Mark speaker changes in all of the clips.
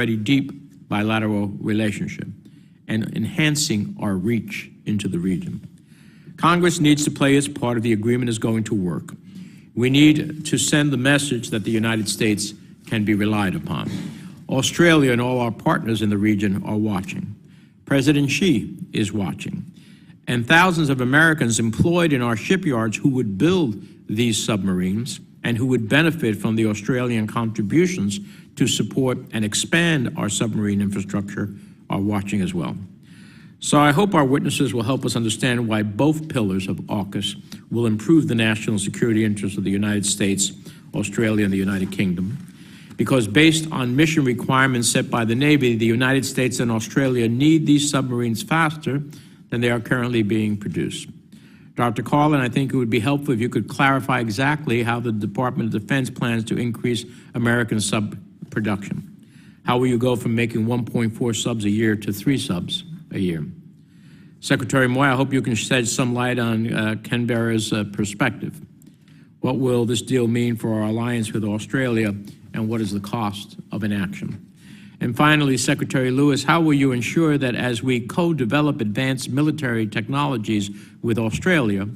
Speaker 1: already deep bilateral relationship and enhancing our reach into the region. Congress needs to play its part if the agreement is going to work. We need to send the message that the United States can be relied upon. Australia and all our partners in the region are watching. President Xi is watching. And thousands of Americans employed in our shipyards who would build these submarines and who would benefit from the Australian contributions to support and expand our submarine infrastructure are watching as well. So I hope our witnesses will help us understand why both pillars of AUKUS will improve the national security interests of the United States, Australia, and the United Kingdom. Because based on mission requirements set by the Navy, the United States and Australia need these submarines faster than they are currently being produced. Dr. Karlin, I think it would be helpful if you could clarify exactly how the Department of Defense plans to increase American sub production. How will you go from making 1.4 subs a year to 3 subs a year? Secretary Moy, I hope you can shed some light on Canberra's perspective. What will this deal mean for our alliance with Australia, and what is the cost of inaction? And finally, Secretary Lewis, how will you ensure that as we co-develop advanced military technologies with Australia,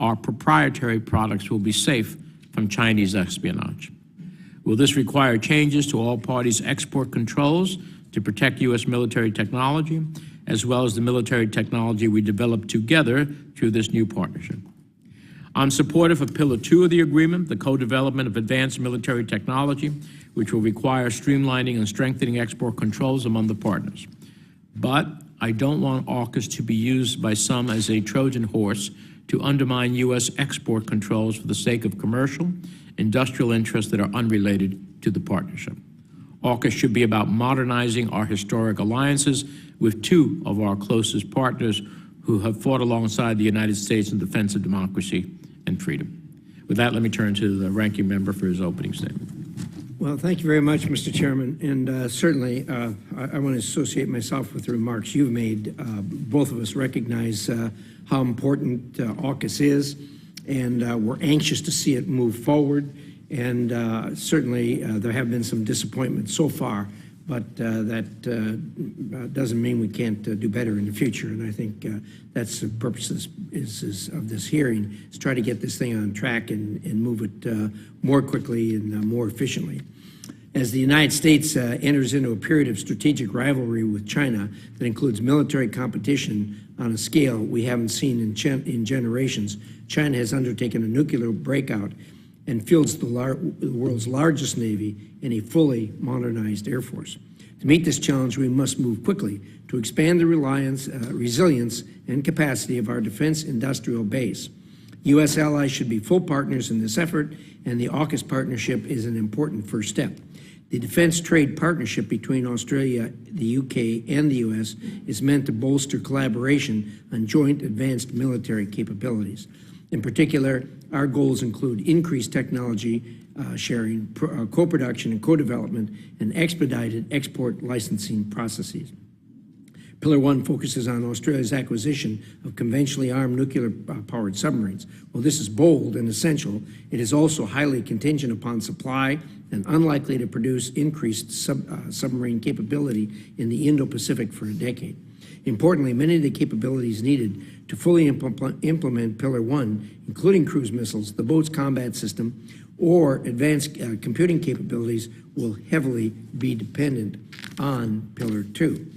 Speaker 1: our proprietary products will be safe from Chinese espionage? Will this require changes to all parties' export controls to protect U.S. military technology, as well as the military technology we develop together through this new partnership? I'm supportive of Pillar 2 of the agreement, the co-development of advanced military technology, which will require streamlining and strengthening export controls among the partners. But I don't want AUKUS to be used by some as a Trojan horse to undermine U.S. export controls for the sake of commercial, industrial interests that are unrelated to the partnership. AUKUS should be about modernizing our historic alliances with 2 of our closest partners who have fought alongside the United States in defense of democracy and freedom. With that, let me turn to the ranking member for his opening statement.
Speaker 2: Well, thank you very much, Mr. Chairman. And certainly, I want to associate myself with the remarks you've made. Both of us recognize how important AUKUS is, and we're anxious to see it move forward. And certainly, there have been some disappointments so far, but that doesn't mean we can't do better in the future. And I think that's the purpose of this hearing, is try to get this thing on track and move it more quickly and more efficiently. As the United States enters into a period of strategic rivalry with China that includes military competition on a scale we haven't seen in generations, China has undertaken a nuclear breakout and fields the world's largest Navy and a fully modernized Air Force. To meet this challenge, we must move quickly to expand the resilience and capacity of our defense industrial base. U.S. allies should be full partners in this effort, and the AUKUS partnership is an important first step. The defense trade partnership between Australia, the UK, and the U.S. is meant to bolster collaboration on joint advanced military capabilities. In particular, our goals include increased technology sharing, co-production and co-development, and expedited export licensing processes. Pillar 1 focuses on Australia's acquisition of conventionally armed nuclear-powered submarines. While this is bold and essential, it is also highly contingent upon supply and unlikely to produce increased submarine capability in the Indo-Pacific for a decade. Importantly, many of the capabilities needed to fully implement Pillar 1, including cruise missiles, the boat's combat system, or advanced computing capabilities, will heavily be dependent on Pillar 2.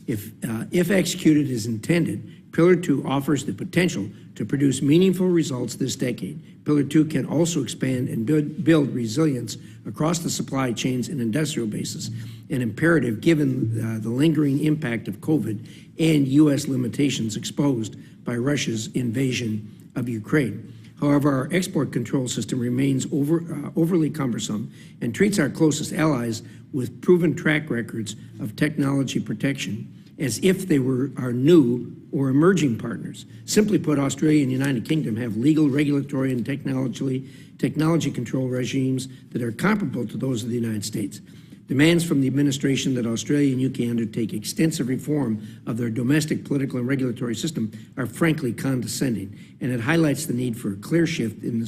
Speaker 2: If executed as intended, Pillar 2 offers the potential to produce meaningful results this decade. Pillar 2 can also expand and build resilience across the supply chains and industrial bases, an imperative given the lingering impact of COVID and U.S. limitations exposed by Russia's invasion of Ukraine. However, our export control system remains overly cumbersome and treats our closest allies with proven track records of technology protection as if they were our new or emerging partners. Simply put, Australia and the United Kingdom have legal, regulatory, and technology control regimes that are comparable to those of the United States. Demands from the administration that Australia and UK undertake extensive reform of their domestic political and regulatory system are frankly condescending, and it highlights the need for a clear shift in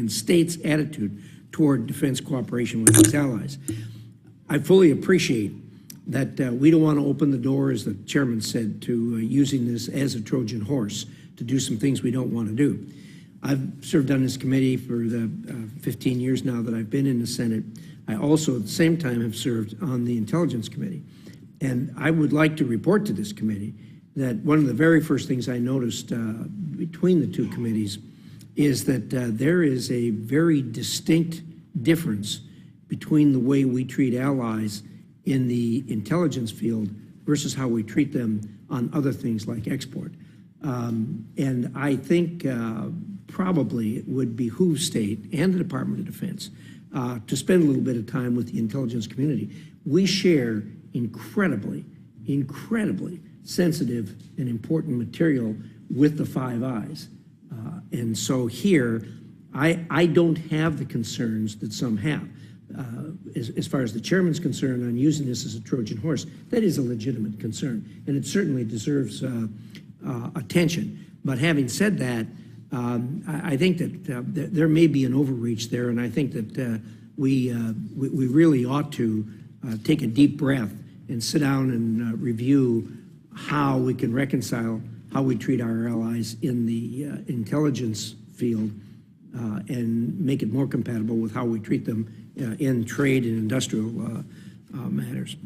Speaker 2: states' attitude toward defense cooperation with its allies. I fully appreciate that we don't want to open the door, as the chairman said, to using this as a Trojan horse to do some things we don't want to do. I've served on this committee for the 15 years now that I've been in the Senate. I also, at the same time, have served on the Intelligence Committee. And I would like to report to this committee that one of the very first things I noticed between the two committees is that there is a very distinct difference between the way we treat allies in the intelligence field versus how we treat them on other things like export. And I think probably it would behoove state and the Department of Defense to spend a little bit of time with the intelligence community. We share incredibly sensitive and important material with the Five Eyes. And so here, I don't have the concerns that some have. As far as the chairman's concerned on using this as a Trojan horse, that is a legitimate concern, and it certainly deserves attention. But having said that, I think that there may be an overreach there, and I think that we really ought to take a deep breath and sit down and review how we can reconcile how we treat our allies in the intelligence field and make it more compatible with how we treat them in trade and industrial matters.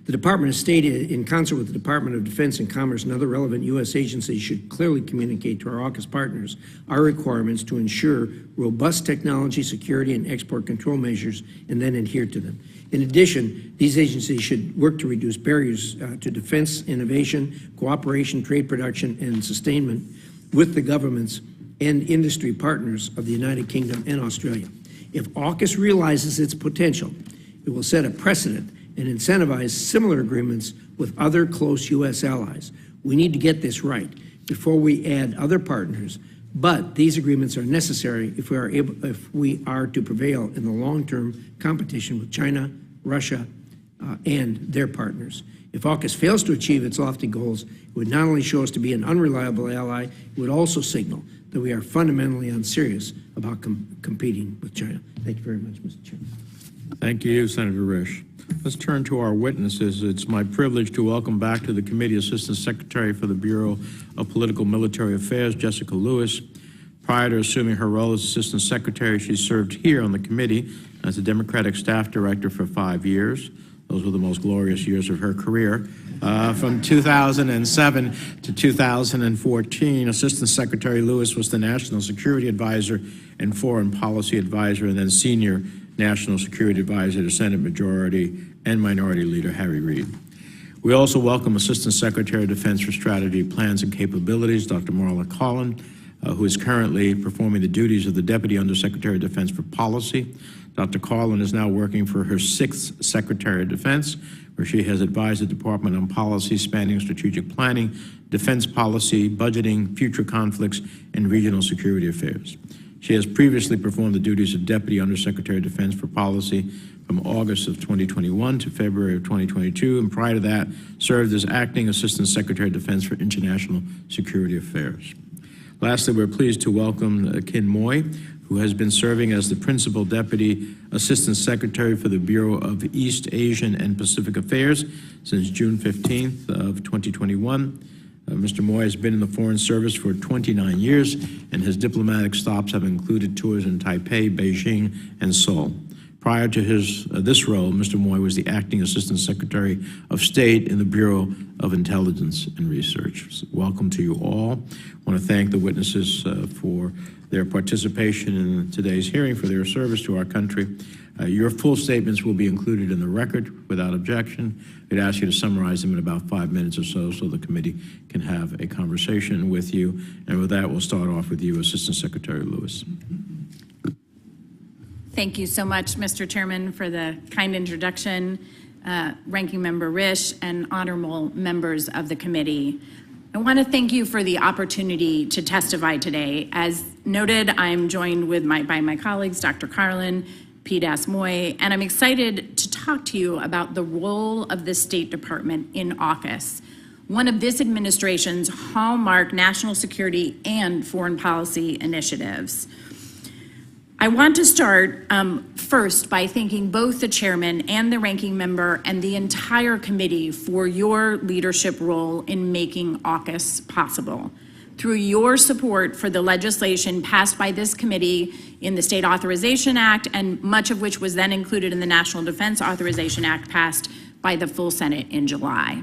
Speaker 2: The Department of State, in concert with the Department of Defense and Commerce and other relevant U.S. agencies, should clearly communicate to our AUKUS partners our requirements to ensure robust technology, security, and export control measures, and then adhere to them. In addition, these agencies should work to reduce barriers to defense innovation, cooperation, trade production, and sustainment with the governments and industry partners of the United Kingdom and Australia. If AUKUS realizes its potential, it will set a precedent and incentivize similar agreements with other close U.S. allies. We need to get this right before we add other partners, but these agreements are necessary if we are to prevail in the long-term competition with China, Russia, and their partners. If AUKUS fails to achieve its lofty goals, it would not only show us to be an unreliable ally, it would also signal that we are fundamentally unserious about competing with China. Thank you very much, Mr. Chairman.
Speaker 1: Thank you, Senator Risch. Let's turn to our witnesses. It's my privilege to welcome back to the committee Assistant Secretary for the Bureau of Political Military Affairs, Jessica Lewis. Prior to assuming her role as Assistant Secretary, she served here on the committee as the Democratic Staff Director for 5 years. Those were the most glorious years of her career. From 2007 to 2014, Assistant Secretary Lewis was the National Security Advisor and Foreign Policy Advisor, and then Senior National Security Advisor to Senate Majority and Minority Leader Harry Reid. We also welcome Assistant Secretary of Defense for Strategy, Plans, and Capabilities, Dr. Marla Karlin, who is currently performing the duties of the Deputy Undersecretary of Defense for Policy. Dr. Karlin is now working for her 6th Secretary of Defense, where she has advised the Department on policy spanning strategic planning, defense policy, budgeting, future conflicts, and regional security affairs. She has previously performed the duties of Deputy Undersecretary of Defense for Policy from August of 2021 to February of 2022, and prior to that, served as Acting Assistant Secretary of Defense for International Security Affairs. Lastly, we're pleased to welcome Kin Moy, who has been serving as the Principal Deputy Assistant Secretary for the Bureau of East Asian and Pacific Affairs since June 15th of 2021. Mr. Moy has been in the Foreign Service for 29 years, and his diplomatic stops have included tours in Taipei, Beijing, and Seoul. Prior to this role, Mr. Moy was the Acting Assistant Secretary of State in the Bureau of Intelligence and Research. So welcome to you all. I want to thank the witnesses for their participation in today's hearing, for their service to our country. Your full statements will be included in the record without objection. I'd ask you to summarize them in about 5 minutes or so the committee can have a conversation with you. And with that, we'll start off with you, Assistant Secretary Lewis.
Speaker 3: Thank you so much, Mr. Chairman, for the kind introduction, Ranking Member Risch, and honorable members of the committee. I want to thank you for the opportunity to testify today. As noted, I'm joined by my colleagues, Dr. Karlin, Pete Moy, and I'm excited to talk to you about the role of the State Department in AUKUS, one of this administration's hallmark national security and foreign policy initiatives. I want to start first by thanking both the chairman and the ranking member and the entire committee for your leadership role in making AUKUS possible. Through your support for the legislation passed by this committee in the State Authorization Act, and much of which was then included in the National Defense Authorization Act passed by the full Senate in July.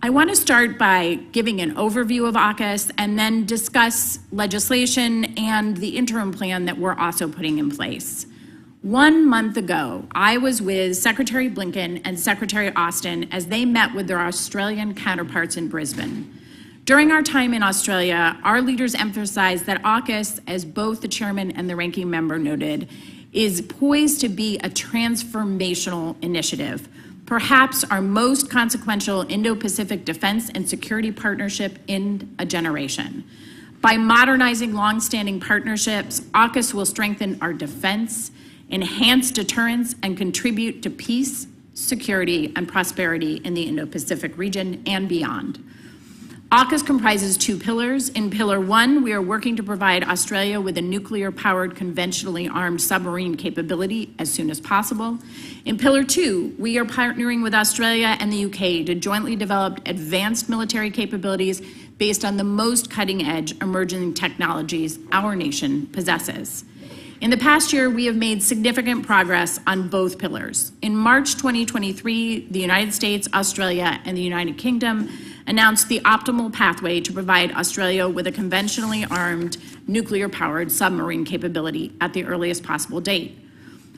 Speaker 3: I want to start by giving an overview of AUKUS and then discuss legislation and the interim plan that we're also putting in place. 1 month ago, I was with Secretary Blinken and Secretary Austin as they met with their Australian counterparts in Brisbane. During our time in Australia, our leaders emphasized that AUKUS, as both the chairman and the ranking member noted, is poised to be a transformational initiative, perhaps our most consequential Indo-Pacific defense and security partnership in a generation. By modernizing longstanding partnerships, AUKUS will strengthen our defense, enhance deterrence, and contribute to peace, security, and prosperity in the Indo-Pacific region and beyond. AUKUS comprises 2 pillars. In Pillar 1, we are working to provide Australia with a nuclear-powered, conventionally armed submarine capability as soon as possible. In Pillar 2, we are partnering with Australia and the UK to jointly develop advanced military capabilities based on the most cutting-edge emerging technologies our nation possesses. In the past year, we have made significant progress on both pillars. In March 2023, the United States, Australia, and the United Kingdom announced the optimal pathway to provide Australia with a conventionally armed, nuclear-powered submarine capability at the earliest possible date.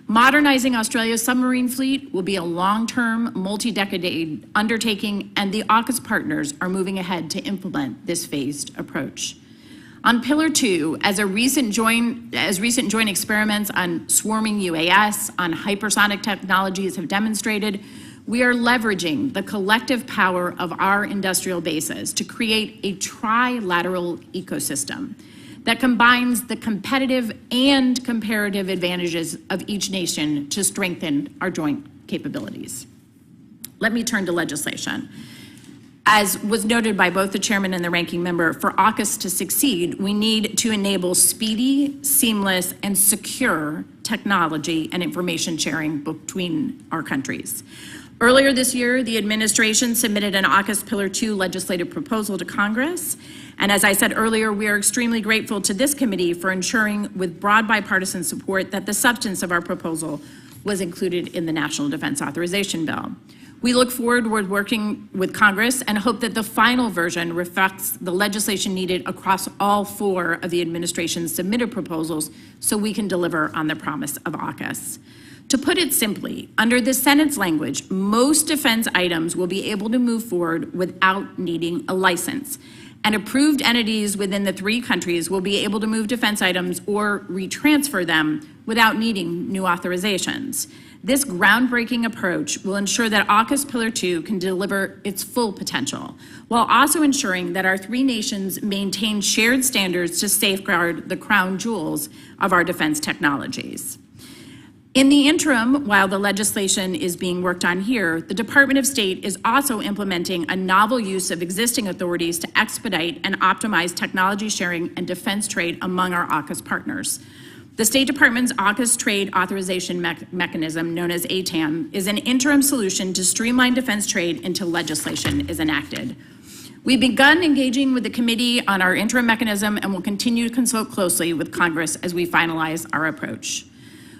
Speaker 3: Modernizing Australia's submarine fleet will be a long-term, multi-decade undertaking, and the AUKUS partners are moving ahead to implement this phased approach. On Pillar 2, as recent joint experiments on swarming UAS, on hypersonic technologies have demonstrated, we are leveraging the collective power of our industrial bases to create a trilateral ecosystem that combines the competitive and comparative advantages of each nation to strengthen our joint capabilities. Let me turn to legislation. As was noted by both the chairman and the ranking member, for AUKUS to succeed, we need to enable speedy, seamless, and secure technology and information sharing between our countries. Earlier this year, the administration submitted an AUKUS Pillar 2 legislative proposal to Congress. And as I said earlier, we are extremely grateful to this committee for ensuring with broad bipartisan support that the substance of our proposal was included in the National Defense Authorization Bill. We look forward to working with Congress and hope that the final version reflects the legislation needed across all 4 of the administration's submitted proposals so we can deliver on the promise of AUKUS. To put it simply, under the Senate's language, most defense items will be able to move forward without needing a license, and approved entities within the 3 countries will be able to move defense items or retransfer them without needing new authorizations. This groundbreaking approach will ensure that AUKUS Pillar 2 can deliver its full potential, while also ensuring that our 3 nations maintain shared standards to safeguard the crown jewels of our defense technologies. In the interim, while the legislation is being worked on here, the Department of State is also implementing a novel use of existing authorities to expedite and optimize technology sharing and defense trade among our AUKUS partners. The State Department's AUKUS Trade Authorization Mechanism, known as ATAM, is an interim solution to streamline defense trade until legislation is enacted. We've begun engaging with the committee on our interim mechanism and will continue to consult closely with Congress as we finalize our approach.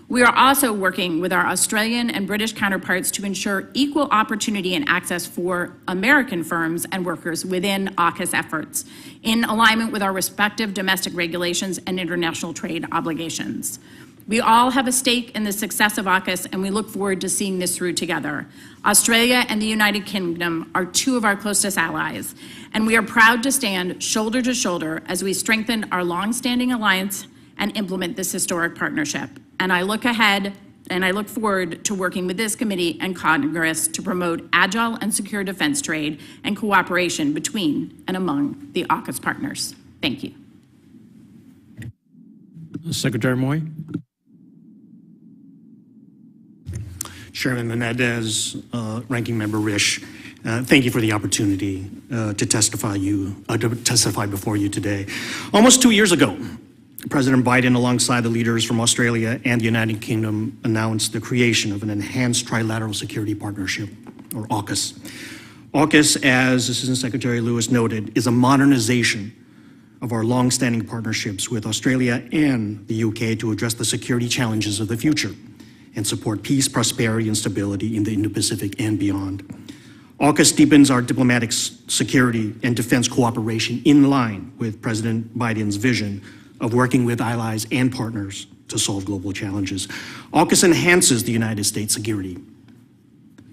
Speaker 3: We are also working with our Australian and British counterparts to ensure equal opportunity and access for American firms and workers within AUKUS efforts, in alignment with our respective domestic regulations and international trade obligations. We all have a stake in the success of AUKUS, and we look forward to seeing this through together. Australia and the United Kingdom are 2 of our closest allies, and we are proud to stand shoulder to shoulder as we strengthen our long-standing alliance and implement this historic partnership. And I look ahead and I look forward to working with this committee and Congress to promote agile and secure defense trade and cooperation between and among the AUKUS partners. Thank you.
Speaker 1: Secretary Moy.
Speaker 4: Chairman Menendez, Ranking Member Risch, thank you for the opportunity to testify before you today. Almost 2 years ago, President Biden, alongside the leaders from Australia and the United Kingdom, announced the creation of an enhanced trilateral security partnership, or AUKUS. AUKUS, as Assistant Secretary Lewis noted, is a modernization of our long-standing partnerships with Australia and the UK to address the security challenges of the future and support peace, prosperity, and stability in the Indo-Pacific and beyond. AUKUS deepens our diplomatic security and defense cooperation in line with President Biden's vision of working with allies and partners to solve global challenges. AUKUS enhances the United States' security,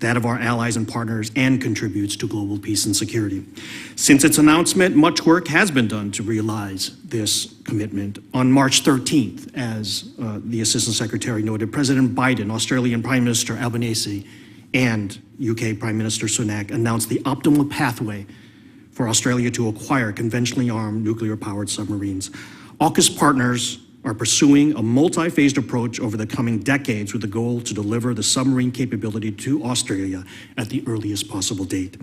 Speaker 4: that of our allies and partners, and contributes to global peace and security. Since its announcement, much work has been done to realize this commitment. On March 13th, as the Assistant Secretary noted, President Biden, Australian Prime Minister Albanese, and UK Prime Minister Sunak announced the optimal pathway for Australia to acquire conventionally armed nuclear-powered submarines. AUKUS partners are pursuing a multi-phased approach over the coming decades with the goal to deliver the submarine capability to Australia at the earliest possible date.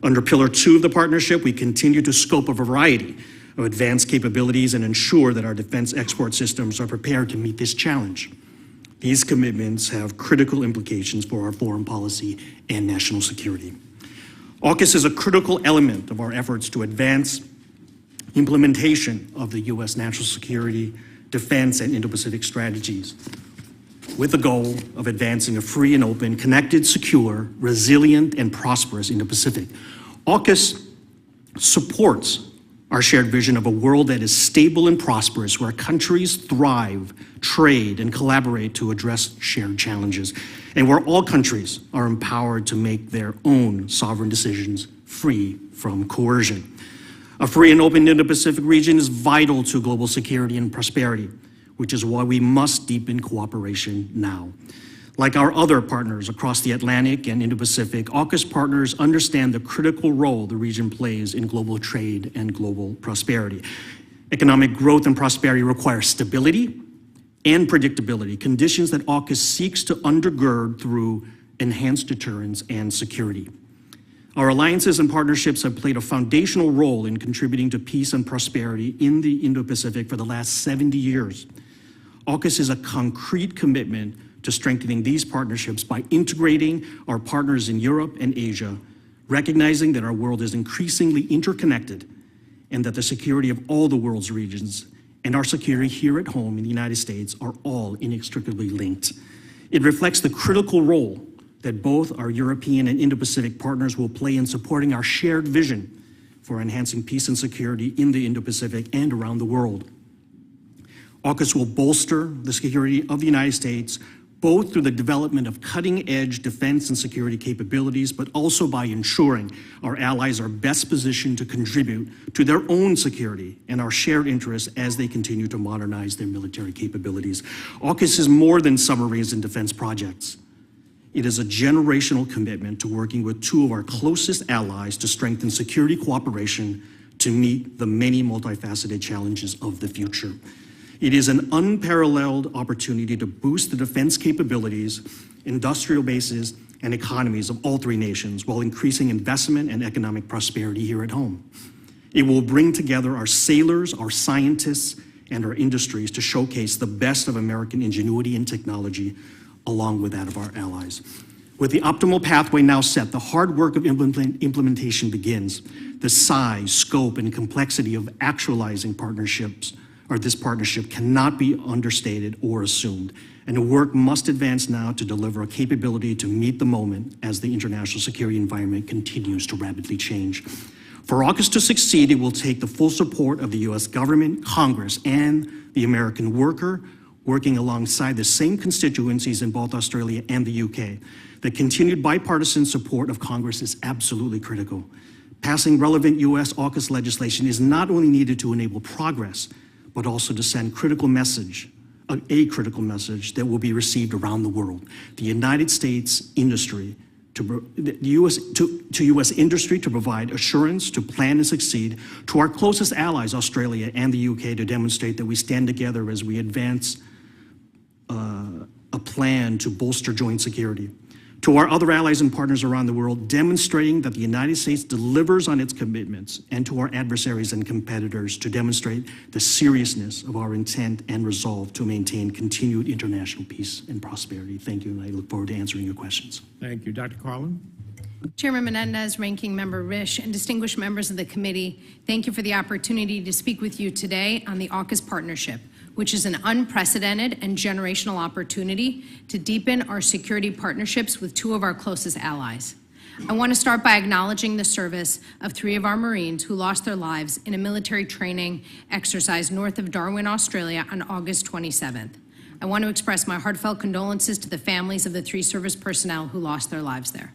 Speaker 4: Under Pillar 2 of the partnership, we continue to scope a variety of advanced capabilities and ensure that our defense export systems are prepared to meet this challenge. These commitments have critical implications for our foreign policy and national security. AUKUS is a critical element of our efforts to advance implementation of the U.S. national security, defense, and Indo-Pacific strategies, with the goal of advancing a free and open, connected, secure, resilient, and prosperous Indo-Pacific. AUKUS supports our shared vision of a world that is stable and prosperous, where countries thrive, trade, and collaborate to address shared challenges, and where all countries are empowered to make their own sovereign decisions free from coercion. A free and open Indo-Pacific region is vital to global security and prosperity, which is why we must deepen cooperation now. Like our other partners across the Atlantic and Indo-Pacific, AUKUS partners understand the critical role the region plays in global trade and global prosperity. Economic growth and prosperity require stability and predictability, conditions that AUKUS seeks to undergird through enhanced deterrence and security. Our alliances and partnerships have played a foundational role in contributing to peace and prosperity in the Indo-Pacific for the last 70 years. AUKUS is a concrete commitment to strengthening these partnerships by integrating our partners in Europe and Asia, recognizing that our world is increasingly interconnected and that the security of all the world's regions and our security here at home in the United States are all inextricably linked. It reflects the critical role that both our European and Indo-Pacific partners will play in supporting our shared vision for enhancing peace and security in the Indo-Pacific and around the world. AUKUS will bolster the security of the United States, both through the development of cutting-edge defense and security capabilities, but also by ensuring our allies are best positioned to contribute to their own security and our shared interests as they continue to modernize their military capabilities. AUKUS is more than submarines and defense projects. It is a generational commitment to working with two of our closest allies to strengthen security cooperation to meet the many multifaceted challenges of the future. It is an unparalleled opportunity to boost the defense capabilities, industrial bases, and economies of all three nations while increasing investment and economic prosperity here at home. It will bring together our sailors, our scientists, and our industries to showcase the best of American ingenuity and technology, along with that of our allies. With the optimal pathway now set, the hard work of implementation begins. The size, scope, and complexity of actualizing partnerships, or this partnership, cannot be understated or assumed, and the work must advance now to deliver a capability to meet the moment as the international security environment continues to rapidly change. For AUKUS to succeed, it will take the full support of the U.S. government, Congress, and the American worker, working alongside the same constituencies in both Australia and the UK. The continued bipartisan support of Congress is absolutely critical. Passing relevant U.S. AUKUS legislation is not only needed to enable progress, but also to send a critical message that will be received around the world. The United States industry, U.S. industry to provide assurance, to plan and succeed, to our closest allies, Australia and the UK, to demonstrate that we stand together as we advance a plan to bolster joint security. To our other allies and partners around the world, demonstrating that the United States delivers on its commitments, and to our adversaries and competitors to demonstrate the seriousness of our intent and resolve to maintain continued international peace and prosperity. Thank you, and I look forward to answering your questions.
Speaker 1: Thank you. Dr. Karlin?
Speaker 5: Chairman Menendez, Ranking Member Risch, and distinguished members of the committee, thank you for the opportunity to speak with you today on the AUKUS partnership, which is an unprecedented and generational opportunity to deepen our security partnerships with two of our closest allies. I want to start by acknowledging the service of 3 of our Marines who lost their lives in a military training exercise north of Darwin, Australia on August 27th. I want to express my heartfelt condolences to the families of the 3 service personnel who lost their lives there.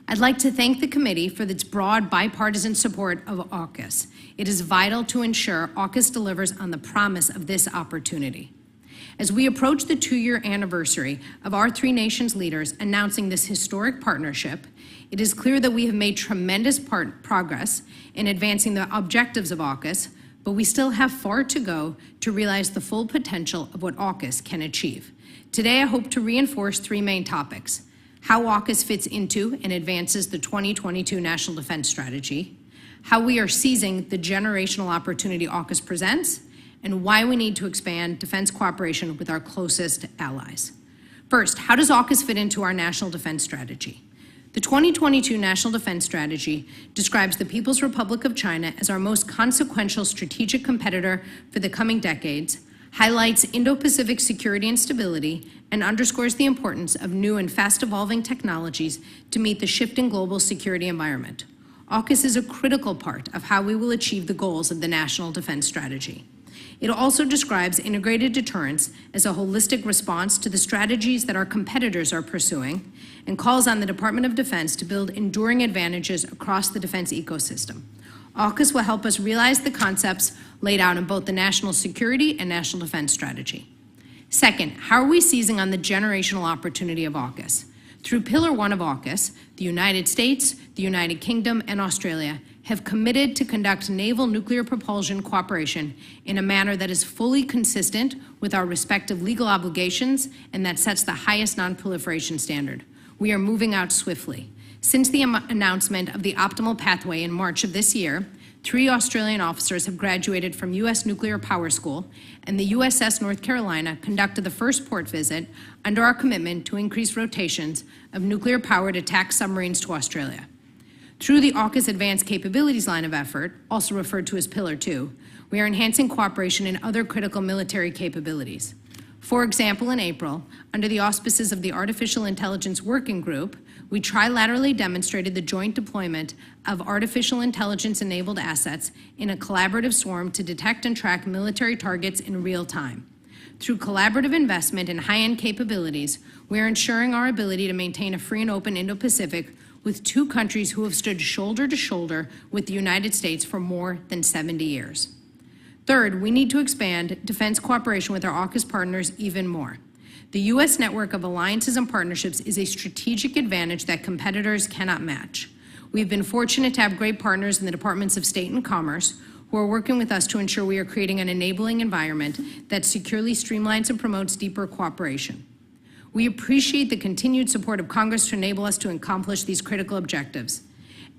Speaker 5: I'd like to thank the committee for its broad bipartisan support of AUKUS. It is vital to ensure AUKUS delivers on the promise of this opportunity. As we approach the 2-year anniversary of our 3 nations' leaders announcing this historic partnership, it is clear that we have made tremendous progress in advancing the objectives of AUKUS, but we still have far to go to realize the full potential of what AUKUS can achieve. Today, I hope to reinforce 3 main topics: how AUKUS fits into and advances the 2022 National Defense Strategy, how we are seizing the generational opportunity AUKUS presents, and why we need to expand defense cooperation with our closest allies. First, how does AUKUS fit into our National Defense Strategy? The 2022 National Defense Strategy describes the People's Republic of China as our most consequential strategic competitor for the coming decades, highlights Indo-Pacific security and stability, and underscores the importance of new and fast-evolving technologies to meet the shifting global security environment. AUKUS is a critical part of how we will achieve the goals of the National Defense Strategy. It also describes integrated deterrence as a holistic response to the strategies that our competitors are pursuing, and calls on the Department of Defense to build enduring advantages across the defense ecosystem. AUKUS will help us realize the concepts laid out in both the National Security and National Defense Strategy. Second, how are we seizing on the generational opportunity of AUKUS? Through Pillar 1 of AUKUS, the United States, the United Kingdom, and Australia have committed to conduct naval nuclear propulsion cooperation in a manner that is fully consistent with our respective legal obligations and that sets the highest non-proliferation standard. We are moving out swiftly. Since the announcement of the optimal pathway in March of this year, 3 Australian officers have graduated from U.S. Nuclear Power School, and the USS North Carolina conducted the first port visit under our commitment to increase rotations of nuclear-powered attack submarines to Australia. Through the AUKUS Advanced Capabilities line of effort, also referred to as Pillar 2, we are enhancing cooperation in other critical military capabilities. For example, in April, under the auspices of the Artificial Intelligence Working Group, we trilaterally demonstrated the joint deployment of artificial intelligence-enabled assets in a collaborative swarm to detect and track military targets in real time. Through collaborative investment in high-end capabilities, we are ensuring our ability to maintain a free and open Indo-Pacific with 2 countries who have stood shoulder to shoulder with the United States for more than 70 years. Third, we need to expand defense cooperation with our AUKUS partners even more. The U.S. network of alliances and partnerships is a strategic advantage that competitors cannot match. We've been fortunate to have great partners in the Departments of State and Commerce who are working with us to ensure we are creating an enabling environment that securely streamlines and promotes deeper cooperation. We appreciate the continued support of Congress to enable us to accomplish these critical objectives.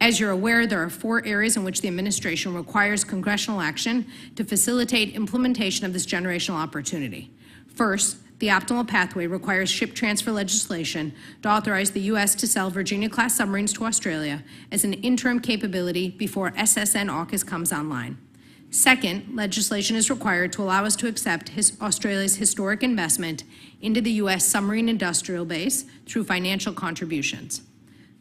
Speaker 5: As you're aware, there are 4 areas in which the administration requires congressional action to facilitate implementation of this generational opportunity. First, the optimal pathway requires ship transfer legislation to authorize the U.S. to sell Virginia-class submarines to Australia as an interim capability before SSN AUKUS comes online. Second, legislation is required to allow us to accept Australia's historic investment into the U.S. submarine industrial base through financial contributions.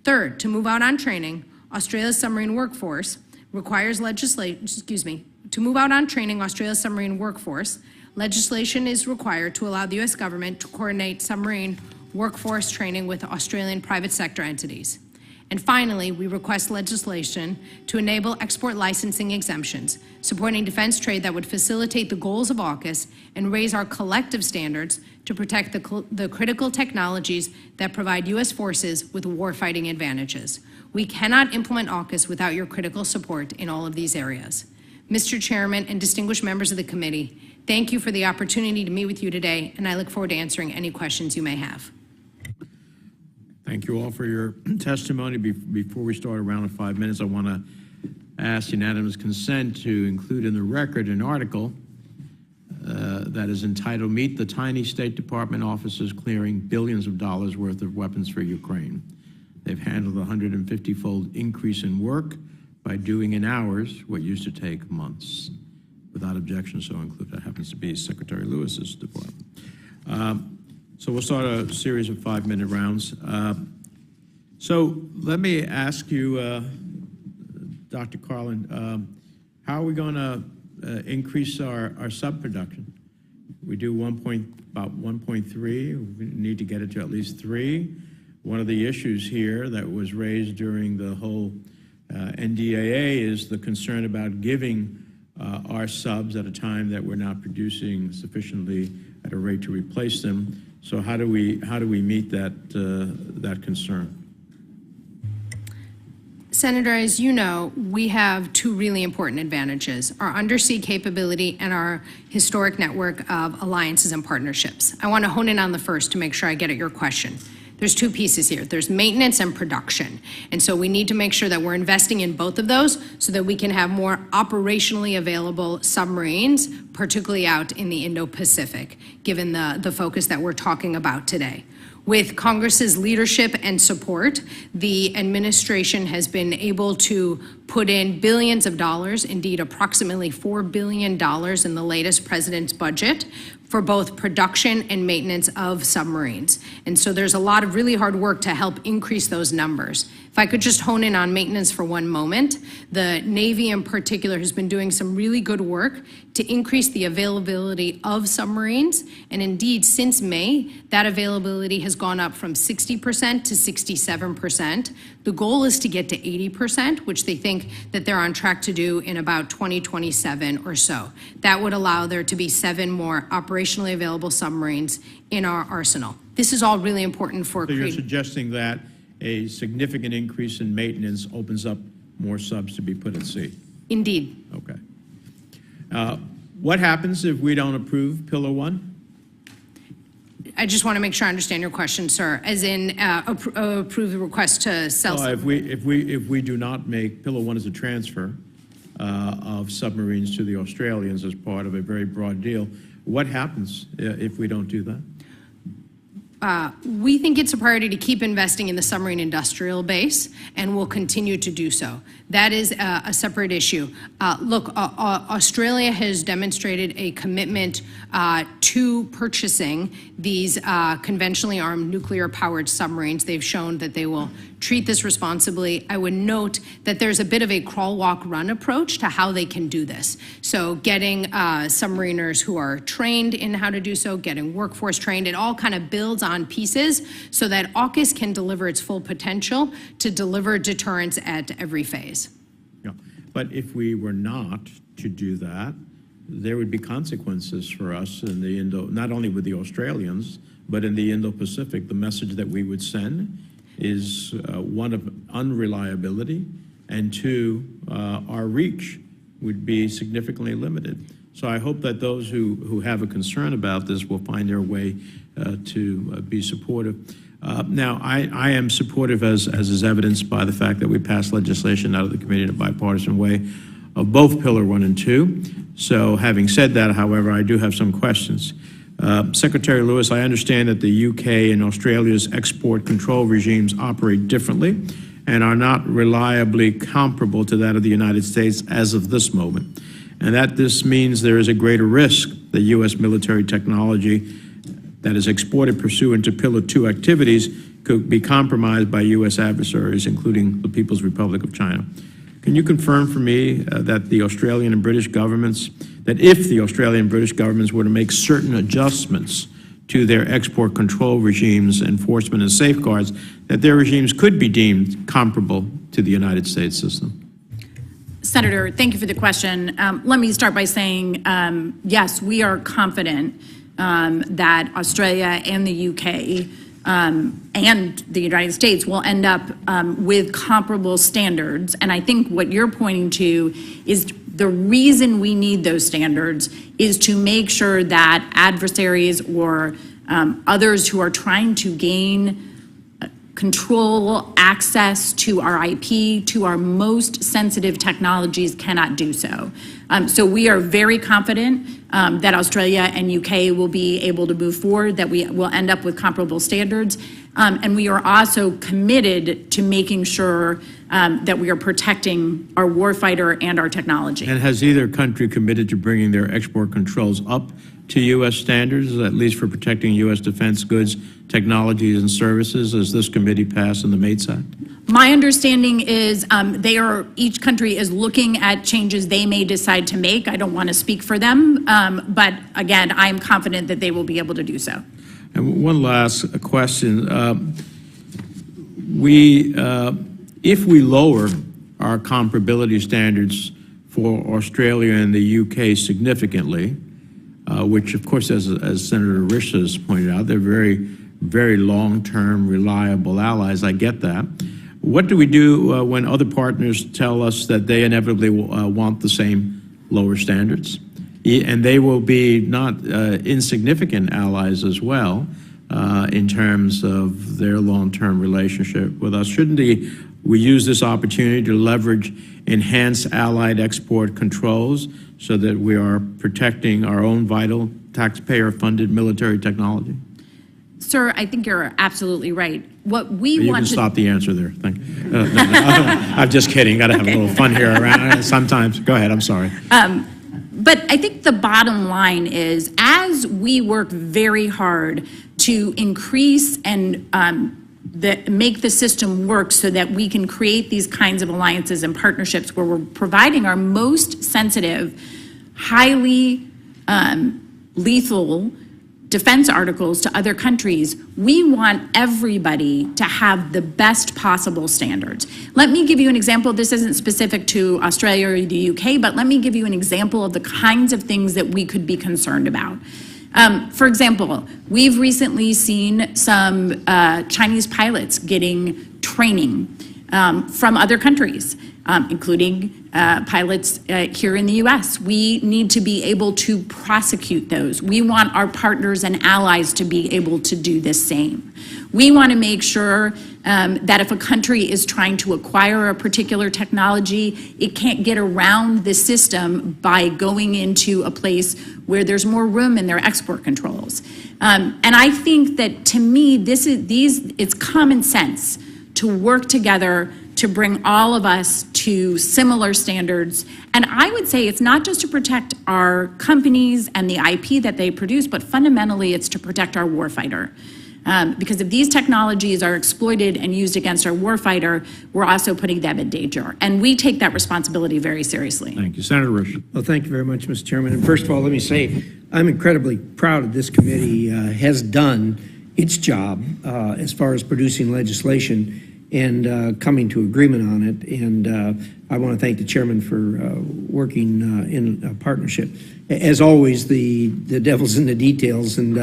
Speaker 5: Third, to move out on training, Australia's submarine workforce requires legislation is required to allow the U.S. government to coordinate submarine workforce training with Australian private sector entities. And finally, we request legislation to enable export licensing exemptions, supporting defense trade that would facilitate the goals of AUKUS and raise our collective standards to protect the critical technologies that provide U.S. forces with warfighting advantages. We cannot implement AUKUS without your critical support in all of these areas. Mr. Chairman and distinguished members of the committee, thank you for the opportunity to meet with you today, and I look forward to answering any questions you may have.
Speaker 1: Thank you all for your testimony. Before we start a round of 5 minutes, I want to ask unanimous consent to include in the record an article that is entitled "Meet the Tiny State Department Officers Clearing Billions of Dollars Worth of Weapons for Ukraine." They've handled a 150-fold increase in work by doing in hours what used to take months. Without objection, so included. That happens to be Secretary Lewis's department. So we'll start a series of 5-minute rounds. So let me ask you, Dr. Karlin, how are we going to increase our sub production? We do about 1.3. We need to get it to at least 3. One of the issues here that was raised during the whole NDAA is the concern about giving our subs at a time that we're not producing sufficiently at a rate to replace them. So how do we meet that concern?
Speaker 5: Senator, as you know, we have 2 really important advantages: our undersea capability and our historic network of alliances and partnerships. I want to hone in on the first to make sure I get at your question. There's 2 pieces here. There's maintenance and production. And so we need to make sure that we're investing in both of those so that we can have more operationally available submarines, particularly out in the Indo-Pacific, given the focus that we're talking about today. With Congress's leadership and support, the administration has been able to put in billions of dollars, indeed approximately $4 billion in the latest president's budget, for both production and maintenance of submarines. And so there's a lot of really hard work to help increase those numbers. If I could just hone in on maintenance for one moment, the Navy in particular has been doing some really good work to increase the availability of submarines. And indeed, since May, that availability has gone up from 60% to 67%. The goal is to get to 80%, which they think that they're on track to do in about 2027 or so. That would allow there to be 7 more operationally available submarines in our arsenal. This is all really important for
Speaker 1: So you're suggesting that a significant increase in maintenance opens up more subs to be put at sea?
Speaker 5: Indeed.
Speaker 1: Okay. What happens if we don't approve Pillar 1?
Speaker 5: I just want to make sure I understand your question, sir, as in approve the request to sell.
Speaker 1: If we do not make Pillar 1 as a transfer of submarines to the Australians as part of a very broad deal, what happens if we don't do that?
Speaker 5: We think it's a priority to keep investing in the submarine industrial base, and we'll continue to do so. That is a separate issue. Look, Australia has demonstrated a commitment to purchasing these conventionally armed nuclear-powered submarines. They've shown that they will treat this responsibly. I would note that there's a bit of a crawl, walk, run approach to how they can do this. So getting submariners who are trained in how to do so, getting workforce trained, it all kind of builds on pieces so that AUKUS can deliver its full potential to deliver deterrence at every phase.
Speaker 1: Yeah. But if we were not to do that, there would be consequences for us in the not only with the Australians, but in the Indo-Pacific. The message that we would send is one of unreliability, and 2, our reach would be significantly limited. So I hope that those who have a concern about this will find their way to be supportive. Now, I am supportive, as is evidenced by the fact that we passed legislation out of the committee in a bipartisan way of both Pillar 1 and 2. So having said that, however, I do have some questions. Secretary Lewis, I understand that the UK and Australia's export control regimes operate differently and are not reliably comparable to that of the United States as of this moment, and that this means there is a greater risk that U.S. military technology that is exported pursuant to Pillar 2 activities could be compromised by U.S. adversaries, including the People's Republic of China. Can you confirm for me that the Australian and British governments, that if the Australian and British governments were to make certain adjustments to their export control regimes, enforcement, and safeguards, that their regimes could be deemed comparable to the United States system?
Speaker 3: Senator, thank you for the question. Let me start by saying, yes, we are confident that Australia and the UK and the United States will end up with comparable standards. And I think what you're pointing to is the reason we need those standards is to make sure that adversaries or others who are trying to gain control access to our IP, to our most sensitive technologies, cannot do so. So we are very confident that Australia and UK will be able to move forward, that we will end up with comparable standards. And we are also committed to making sure that we are protecting our warfighter and our technology.
Speaker 1: And has either country committed to bringing their export controls up to U.S. standards, at least for protecting U.S. defense goods, technologies, and services, as this committee passed in the MATES Act?
Speaker 3: My understanding is each country is looking at changes they may decide to make. I don't want to speak for them, but again, I'm confident that they will be able to do so.
Speaker 1: And one last question. If we lower our comparability standards for Australia and the UK significantly, which of course, as Senator Risch has pointed out, they're very, very long-term, reliable allies. I get that. What do we do when other partners tell us that they inevitably want the same lower standards? And they will be not insignificant allies as well in terms of their long-term relationship with us. Shouldn't we use this opportunity to leverage enhanced allied export controls so that we are protecting our own vital taxpayer-funded military technology?
Speaker 3: Sir, I think you're absolutely right. What we
Speaker 1: You
Speaker 3: want
Speaker 1: can
Speaker 3: to
Speaker 1: stop the answer there. Thank you. No, I'm just kidding. Got to have a little fun here around sometimes. Go ahead. I'm sorry.
Speaker 3: But I think the bottom line is, as we work very hard to increase and make the system work so that we can create these kinds of alliances and partnerships where we're providing our most sensitive, highly lethal defense articles to other countries, we want everybody to have the best possible standards. Let me give you an example. This isn't specific to Australia or the UK, but let me give you an example of the kinds of things that we could be concerned about. For example, we've recently seen some Chinese pilots getting training from other countries, including pilots here in the US. We need to be able to prosecute those. We want our partners and allies to be able to do the same. We want to make sure that if a country is trying to acquire a particular technology, it can't get around the system by going into a place where there's more room in their export controls. And I think that, to me, it's common sense to work together to bring all of us to similar standards. And I would say it's not just to protect our companies and the IP that they produce, but fundamentally it's to protect our warfighter. Because if these technologies are exploited and used against our warfighter, we're also putting them in danger. And we take that responsibility very seriously.
Speaker 1: Thank you. Senator Risch.
Speaker 2: Well, thank you very much, Mr. Chairman. And first of all, let me say, I'm incredibly proud of this committee has done its job as far as producing legislation and coming to agreement on it. And I want to thank the chairman for working in a partnership. As always, the devil's in the details, and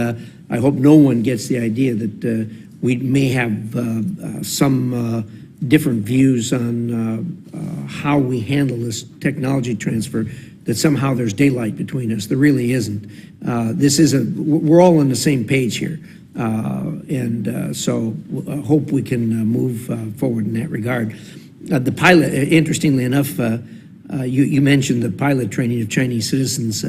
Speaker 2: I hope no one gets the idea that we may have some different views on how we handle this technology transfer, that somehow there's daylight between us. There really isn't. We're all on the same page here. So I hope we can move forward in that regard. The pilot, interestingly enough, you mentioned the pilot training of Chinese citizens.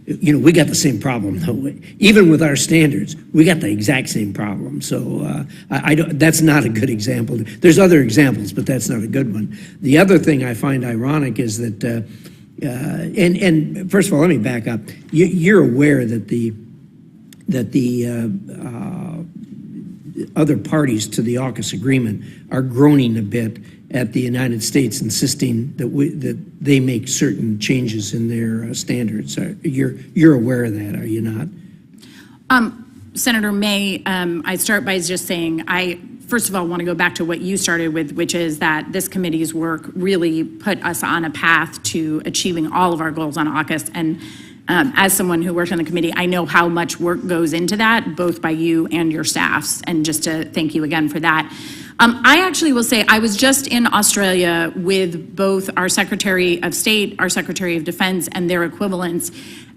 Speaker 2: We got the same problem, though. Even with our standards, we got the exact same problem. So that's not a good example. There's other examples, but that's not a good one. The other thing I find ironic is that, and first of all, let me back up. You're aware that the other parties to the AUKUS agreement are groaning a bit at the United States insisting that they make certain changes in their standards. You're aware of that, are you not?
Speaker 3: Senator May, I start by just saying I first of all want to go back to what you started with, which is that this committee's work really put us on a path to achieving all of our goals on AUKUS. And as someone who worked on the committee, I know how much work goes into that, both by you and your staffs, and just to thank you again for that. I actually will say I was just in Australia with both our Secretary of State, our Secretary of Defense, and their equivalents,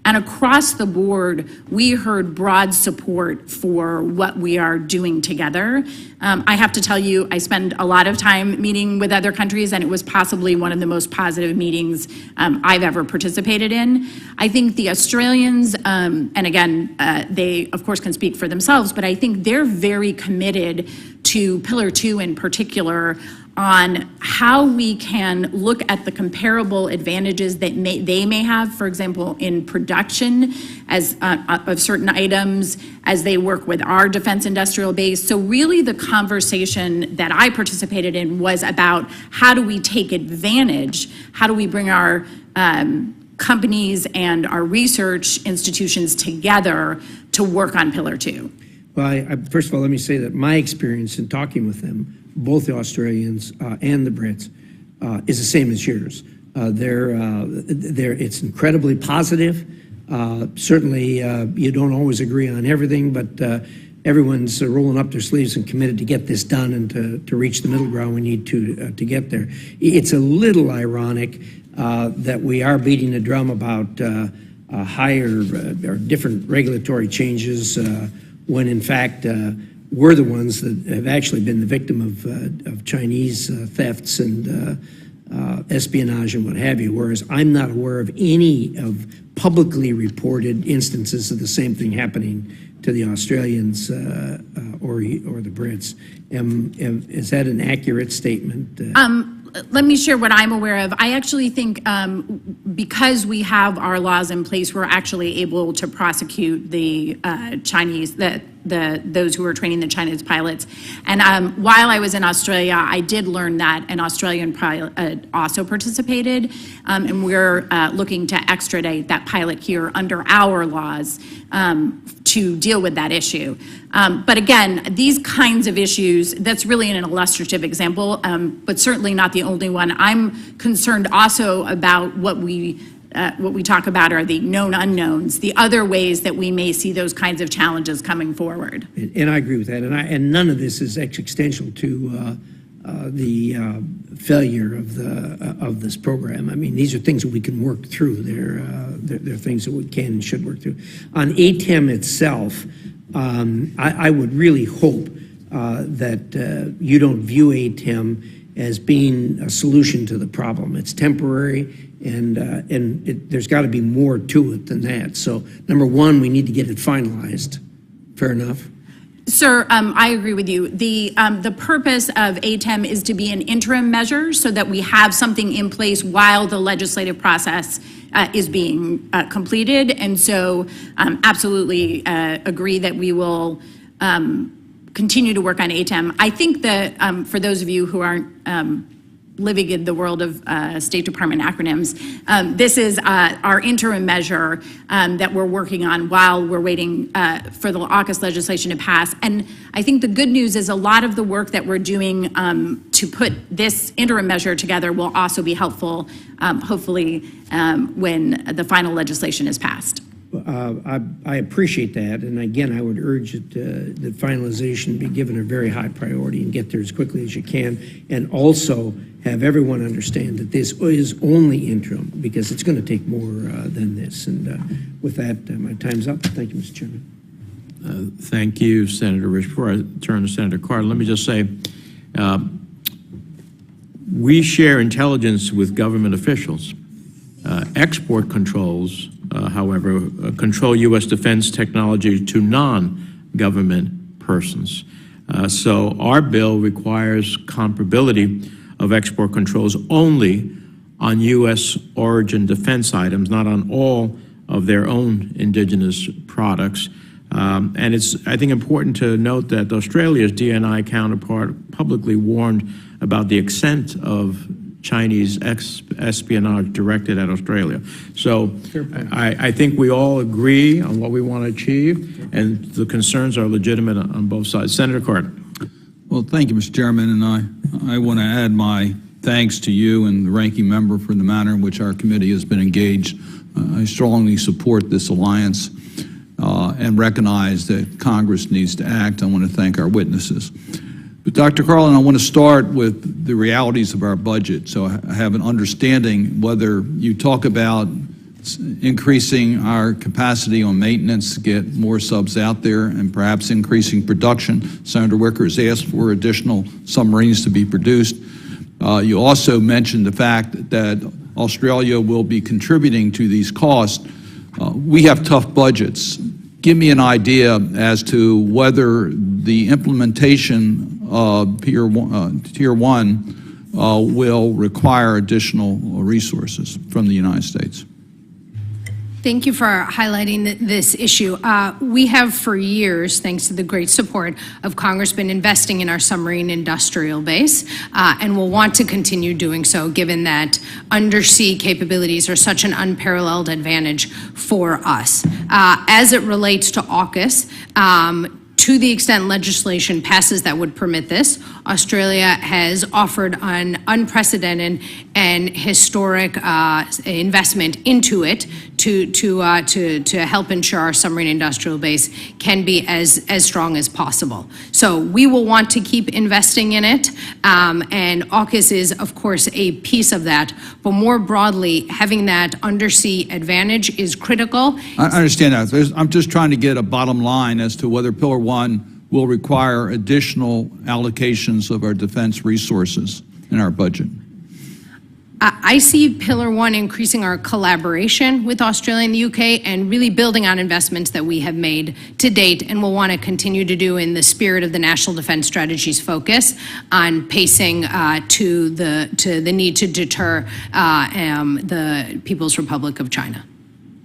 Speaker 3: And across the board, we heard broad support for what we are doing together. I have to tell you, I spend a lot of time meeting with other countries, and it was possibly one of the most positive meetings I've ever participated in. I think the Australians, and again, they of course can speak for themselves, but I think they're very committed to Pillar 2 in particular, on how we can look at the comparable advantages that they may have, for example, in production as of certain items as they work with our defense industrial base. So really the conversation that I participated in was about how do we take advantage, how do we bring our companies and our research institutions together to work on Pillar 2.
Speaker 2: Well, first of all, let me say that my experience in talking with them, both the Australians and the Brits, is the same as yours. It's incredibly positive. Certainly, you don't always agree on everything, but everyone's rolling up their sleeves and committed to get this done and to reach the middle ground we need to get there. It's a little ironic that we are beating a drum about higher or different regulatory changes when in fact we're the ones that have actually been the victim of Chinese thefts and espionage and what have you, whereas I'm not aware of any of publicly reported instances of the same thing happening to the Australians or the Brits. Is that an accurate statement?
Speaker 3: Let me share what I'm aware of. I actually think because we have our laws in place, we're actually able to prosecute the Chinese, those who are training the Chinese pilots. And while I was in Australia, I did learn that an Australian pilot also participated, and we're looking to extradite that pilot here under our laws to deal with that issue. But again, these kinds of issues, that's really an illustrative example, but certainly not the only one. I'm concerned also about what we talk about are the known unknowns, the other ways that we may see those kinds of challenges coming forward.
Speaker 2: And I agree with that. And none of this is existential to the failure of this program. I mean, these are things that we can work through. They're things that we can and should work through. On ATEM itself, I would really hope that you don't view ATEM as being a solution to the problem. It's temporary, and there's got to be more to it than that. So, number one, we need to get it finalized. Fair enough?
Speaker 3: Sir, I agree with you. The purpose of ATEM is to be an interim measure so that we have something in place while the legislative process is being completed. And so absolutely agree that we will continue to work on ATEM. I think that for those of you who aren't living in the world of State Department acronyms, this is our interim measure that we're working on while we're waiting for the AUKUS legislation to pass. And I think the good news is a lot of the work that we're doing to put this interim measure together will also be helpful, hopefully, when the final legislation is passed.
Speaker 2: I appreciate that, and again, I would urge that finalization be given a very high priority and get there as quickly as you can, and also have everyone understand that this is only interim because it's going to take more than this. And with that, my time's up. Thank you, Mr. Chairman.
Speaker 1: Thank you, Senator Rich. Before I turn to Senator Karlin, let me just say we share intelligence with government officials. Export controls, however, control U.S. defense technology to non-government persons. So our bill requires comparability of export controls only on U.S. origin defense items, not on all of their own indigenous products. And it's, I think, important to note that Australia's DNI counterpart publicly warned about the extent of Chinese espionage directed at Australia. So I think we all agree on what we want to achieve, and the concerns are legitimate on both sides. Senator Karlin.
Speaker 6: Well, thank you, Mr. Chairman, and I want to add my thanks to you and the ranking member for the manner in which our committee has been engaged. I strongly support this alliance and recognize that Congress needs to act. I want to thank our witnesses. But Dr. Karlin, I want to start with the realities of our budget, so I have an understanding whether you talk about increasing our capacity on maintenance to get more subs out there, and perhaps increasing production. Senator Wicker has asked for additional submarines to be produced. You also mentioned the fact that Australia will be contributing to these costs. We have tough budgets. Give me an idea as to whether the implementation of Tier 1 will require additional resources from the United States.
Speaker 5: Thank you for highlighting this issue. We have for years, thanks to the great support of Congress, been investing in our submarine industrial base, and will want to continue doing so, given that undersea capabilities are such an unparalleled advantage for us. As it relates to AUKUS, to the extent legislation passes that would permit this, Australia has offered an unprecedented and historic investment into it to help ensure our submarine industrial base can be as strong as possible. So we will want to keep investing in it, and AUKUS is, of course, a piece of that. But more broadly, having that undersea advantage is critical.
Speaker 6: I understand that. I'm just trying to get a bottom line as to whether Pillar 1 will require additional allocations of our defense resources in our budget.
Speaker 5: I see Pillar 1 increasing our collaboration with Australia and the UK, and really building on investments that we have made to date and will want to continue to do in the spirit of the National Defense Strategy's focus on pacing to the need to deter the People's Republic of China.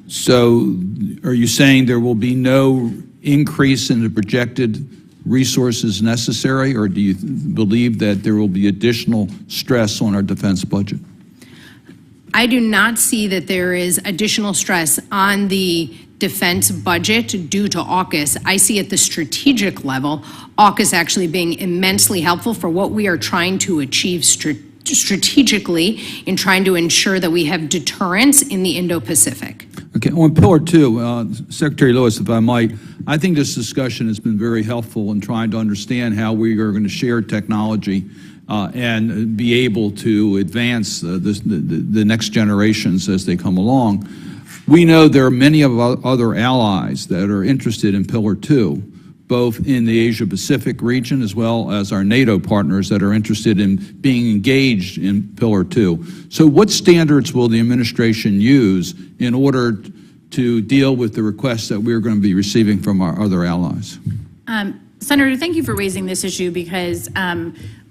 Speaker 6: So are you saying there will be no increase in the projected resources necessary, or do you believe that there will be additional stress on our defense budget?
Speaker 5: I do not see that there is additional stress on the defense budget due to AUKUS. I see at the strategic level, AUKUS actually being immensely helpful for what we are trying to achieve strategically in trying to ensure that we have deterrence in the Indo-Pacific.
Speaker 6: Okay, on Pillar 2, Secretary Lewis, if I might, I think this discussion has been very helpful in trying to understand how we are going to share technology and be able to advance the next generations as they come along. We know there are many of our other allies that are interested in Pillar 2, both in the Asia-Pacific region as well as our NATO partners that are interested in being engaged in Pillar 2. So what standards will the administration use in order to deal with the requests that we're going to be receiving from our other allies?
Speaker 3: Senator, thank you for raising this issue, because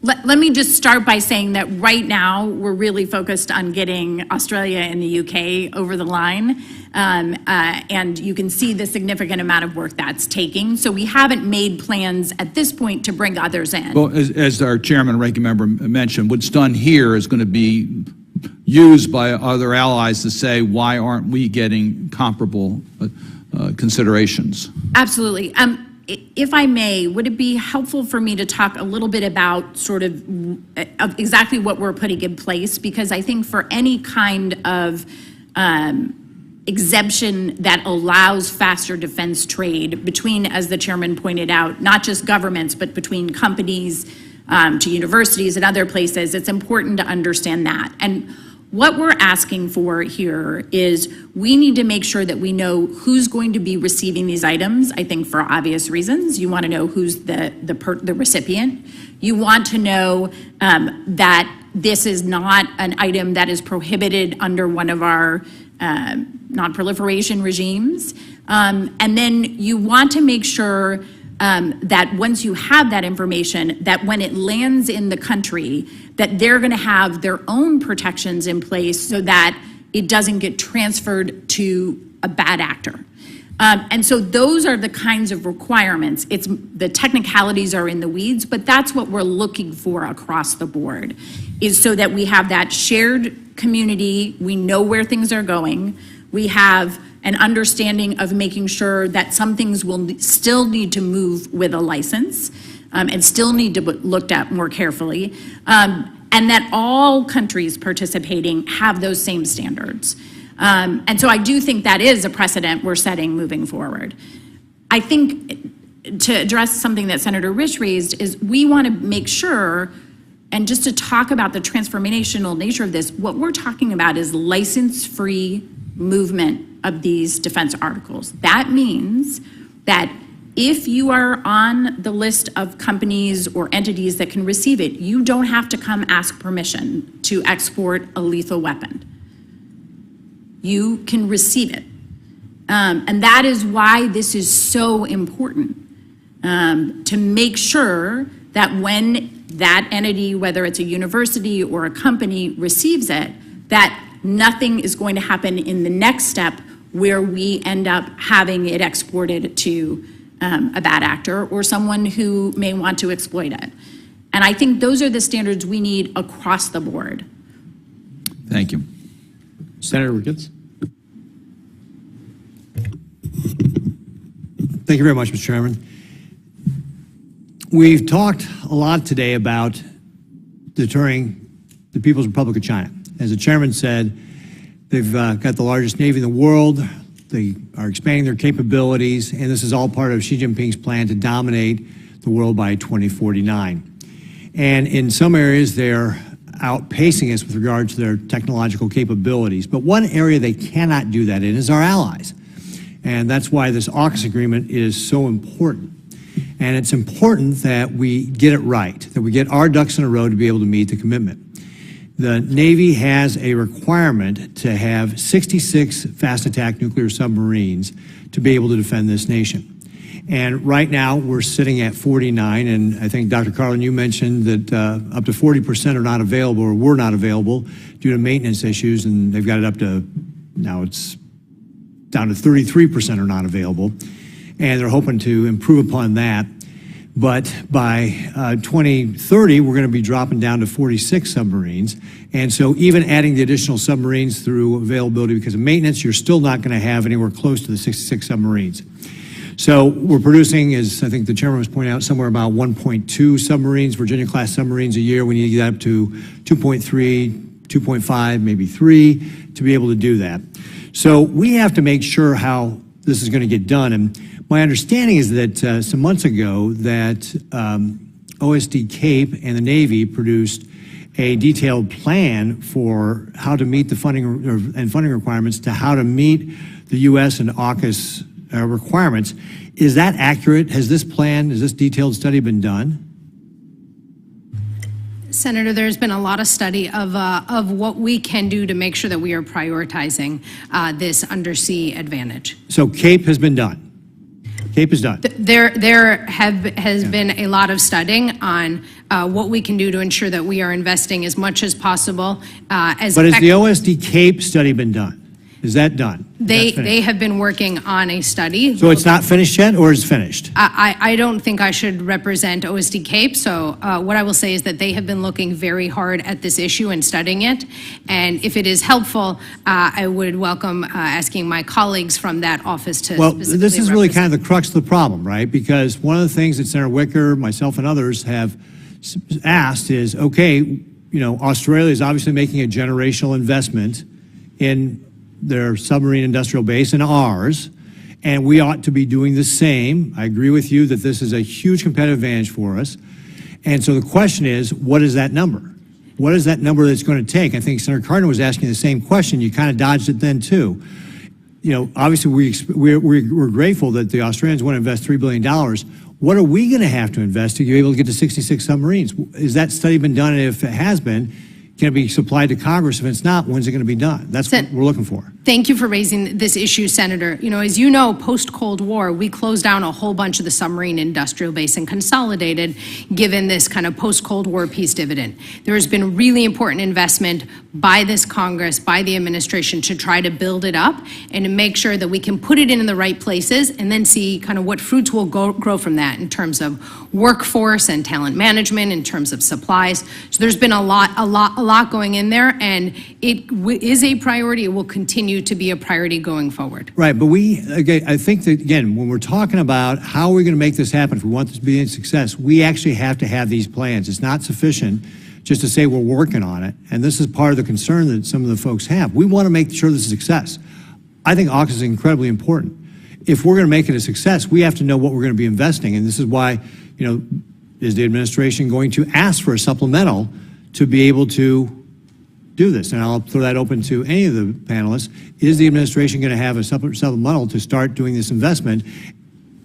Speaker 3: let me just start by saying that right now we're really focused on getting Australia and the UK over the line, and you can see the significant amount of work that's taking. So we haven't made plans at this point to bring others in.
Speaker 6: Well, as our chairman and ranking member mentioned, what's done here is going to be used by other allies to say, why aren't we getting comparable considerations?
Speaker 3: Absolutely. If I may, would it be helpful for me to talk a little bit about sort of exactly what we're putting in place? Because I think for any kind of exemption that allows faster defense trade between, as the chairman pointed out, not just governments, but between companies to universities and other places, it's important to understand that. And what we're asking for here is we need to make sure that we know who's going to be receiving these items. I think for obvious reasons, you want to know who's the recipient. You want to know that this is not an item that is prohibited under one of our non-proliferation regimes. And then you want to make sure that once you have that information, that when it lands in the country, that they're going to have their own protections in place so that it doesn't get transferred to a bad actor. And so those are the kinds of requirements. The technicalities are in the weeds, but that's what we're looking for across the board, is so that we have that shared community, we know where things are going, we have an understanding of making sure that some things will still need to move with a license and still need to be looked at more carefully, and that all countries participating have those same standards. And so I do think that is a precedent we're setting moving forward. I think to address something that Senator Risch raised is we want to make sure, and just to talk about the transformational nature of this, what we're talking about is license-free movement of these defense articles. That means that if you are on the list of companies or entities that can receive it, you don't have to come ask permission to export a lethal weapon. You can receive it. And that is why this is so important, to make sure that when that entity, whether it's a university or a company, receives it, that nothing is going to happen in the next step where we end up having it exported to a bad actor or someone who may want to exploit it. And I think those are the standards we need across the board.
Speaker 6: Thank you.
Speaker 1: Senator Ricketts.
Speaker 7: Thank you very much, Mr. Chairman. We've talked a lot today about deterring the People's Republic of China. As the chairman said, they've got the largest navy in the world. They are expanding their capabilities, and this is all part of Xi Jinping's plan to dominate the world by 2049. And in some areas, they're outpacing us with regard to their technological capabilities. But one area they cannot do that in is our allies. And that's why this AUKUS agreement is so important. And it's important that we get it right, that we get our ducks in a row to be able to meet the commitment. The Navy has a requirement to have 66 fast attack nuclear submarines to be able to defend this nation. And right now we're sitting at 49, and I think Dr. Karlin, you mentioned that up to 40% are not available or were not available due to maintenance issues, and they've got it up to, now it's down to 33% are not available, and they're hoping to improve upon that. But by 2030, we're going to be dropping down to 46 submarines. And so even adding the additional submarines through availability because of maintenance, you're still not going to have anywhere close to the 66 submarines. So we're producing, as I think the chairman was pointing out, somewhere about 1.2 submarines, Virginia-class submarines a year. We need to get up to 2.3, 2.5, maybe 3 to be able to do that. So we have to make sure how this is going to get done. And my understanding is that some months ago that OSD Cape and the Navy produced a detailed plan for how to meet the funding and funding requirements to how to meet the U.S. and AUKUS requirements. Is that accurate? Has this plan, has this detailed study been done?
Speaker 5: Senator, there's been a lot of study of what we can do to make sure that we are prioritizing this undersea advantage.
Speaker 7: So CAPE has been done. CAPE is done.
Speaker 5: There has been a lot of studying on what we can do to ensure that we are investing as much as possible.
Speaker 7: But has the OSD CAPE study been done? Is that done?
Speaker 5: They have been working on a study.
Speaker 7: So it's not finished yet, or is finished?
Speaker 5: I don't think I should represent OSD Cape, so what I will say is that they have been looking very hard at this issue and studying it, and if it is helpful, I would welcome asking my colleagues from that office to specifically
Speaker 7: this is really kind of the crux of the problem, right? Because one of the things that Senator Wicker, myself, and others have asked is, okay, you know, Australia is obviously making a generational investment in their submarine industrial base and ours, and we ought to be doing the same. I agree with you that this is a huge competitive advantage for us. And so the question is, what is that number? What is that number that's going to take? I think Senator Karlin was asking the same question. You kind of dodged it then too. You know, obviously we're grateful that the Australians want to invest $3 billion. What are we going to have to invest to be able to get to 66 submarines? Is that study been done? And if it has been, can it be supplied to Congress? If it's not, when's it going to be done? That's what we're looking for.
Speaker 5: Thank you for raising this issue, Senator. You know, as you know, post-Cold War, we closed down a whole bunch of the submarine industrial base and consolidated, given this kind of post-Cold War peace dividend. There has been really important investment by this Congress, by the administration, to try to build it up and to make sure that we can put it in the right places and then see kind of what fruits will grow from that in terms of workforce and talent management, in terms of supplies. So there's been a lot going in there, and it is a priority. It will continue to be a priority going forward.
Speaker 7: Right, but I think that, again, when we're talking about how we're going to make this happen, if we want this to be a success, we actually have to have these plans. It's not sufficient just to say we're working on it, and this is part of the concern that some of the folks have. We want to make sure this is a success. I think AUKUS is incredibly important. If we're going to make it a success, we have to know what we're going to be investing, and this is why, you know, is the administration going to ask for a supplemental to be able to do this? And I'll throw that open to any of the panelists. Is the administration going to have a supplemental to start doing this investment?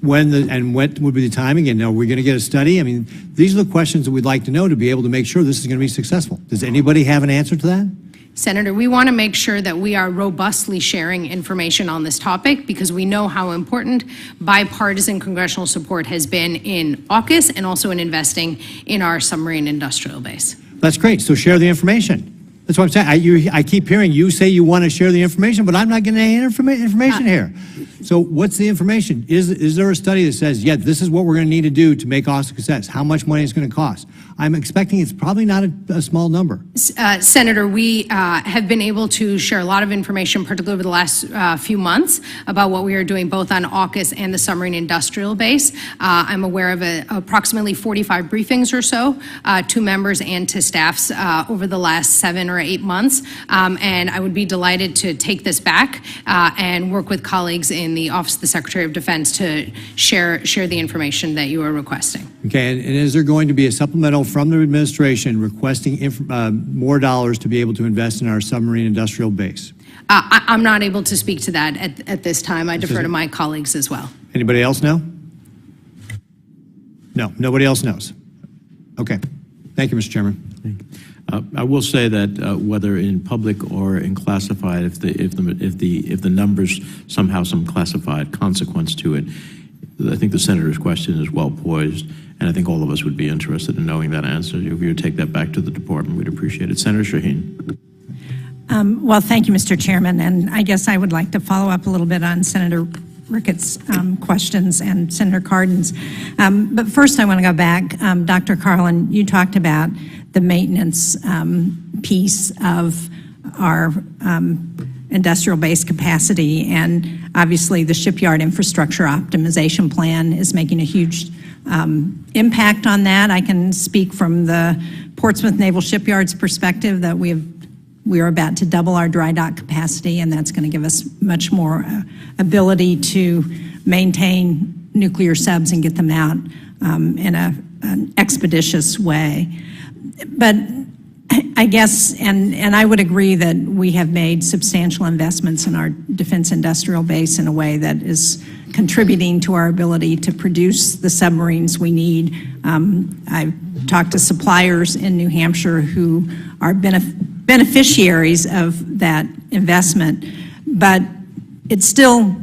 Speaker 7: When what would be the timing? And are we going to get a study? I mean, these are the questions that we'd like to know to be able to make sure this is going to be successful. Does anybody have an answer to that?
Speaker 5: Senator, we want to make sure that we are robustly sharing information on this topic because we know how important bipartisan congressional support has been in AUKUS and also in investing in our submarine industrial base.
Speaker 7: That's great. So share the information. That's what I'm saying. I keep hearing you say you want to share the information, but I'm not getting any information here. So what's the information? Is there a study that says, yeah, this is what we're going to need to do to make AUKUS a success? How much money it's going to cost? I'm expecting it's probably not a small number.
Speaker 5: Senator, we have been able to share a lot of information, particularly over the last few months, about what we are doing both on AUKUS and the submarine industrial base. I'm aware of approximately 45 briefings or so to members and to staffs over the last 7 or 8 months. And I would be delighted to take this back and work with colleagues in the Office of the Secretary of Defense to share the information that you are requesting.
Speaker 7: Okay, and is there going to be a supplemental from the administration requesting more dollars to be able to invest in our submarine industrial base?
Speaker 5: I'm not able to speak to that at this time. I defer to my colleagues as well.
Speaker 7: Anybody else know? No, nobody else knows. Okay, thank you, Mr. Chairman.
Speaker 1: I will say that whether in public or in classified, if the numbers somehow some classified consequence to it, I think the senator's question is well poised, and I think all of us would be interested in knowing that answer. If you would take that back to the department, we'd appreciate it. Senator Shaheen.
Speaker 8: Well, thank you, Mr. Chairman, and I guess I would like to follow up a little bit on Senator Ricketts' questions and Senator Cardin's. But first I want to go back. Dr. Karlin, you talked about the maintenance piece of our industrial base capacity, and obviously the shipyard infrastructure optimization plan is making a huge impact on that. I can speak from the Portsmouth Naval Shipyard's perspective that we are about to double our dry dock capacity, and that's going to give us much more ability to maintain nuclear subs and get them out in an expeditious way. But I guess, and I would agree that we have made substantial investments in our defense industrial base in a way that is contributing to our ability to produce the submarines we need. I've talked to suppliers in New Hampshire who are beneficiaries of that investment, but it still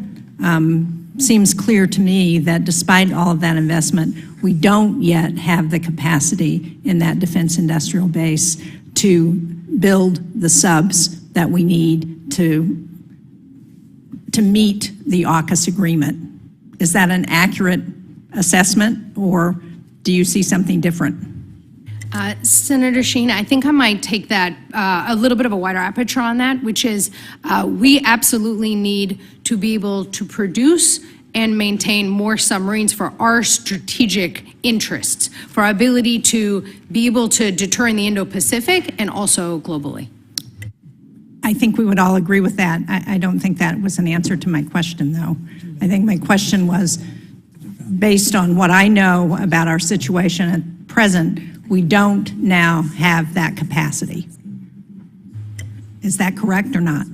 Speaker 8: seems clear to me that despite all of that investment, we don't yet have the capacity in that defense industrial base to build the subs that we need to meet the AUKUS agreement. Is that an accurate assessment, or do you see something different?
Speaker 5: Senator Sheen, I think I might take that a little bit of a wider aperture on that, which is we absolutely need to be able to produce and maintain more submarines for our strategic interests, for our ability to be able to deter in the Indo-Pacific and also globally.
Speaker 8: I think we would all agree with that. I don't think that was an answer to my question, though. I think my question was, based on what I know about our situation at present, we don't now have that capacity. Is that correct or not?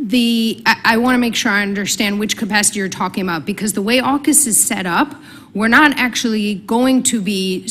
Speaker 5: I want to make sure I understand which capacity you're talking about, because the way AUKUS is set up, we're not actually going to be,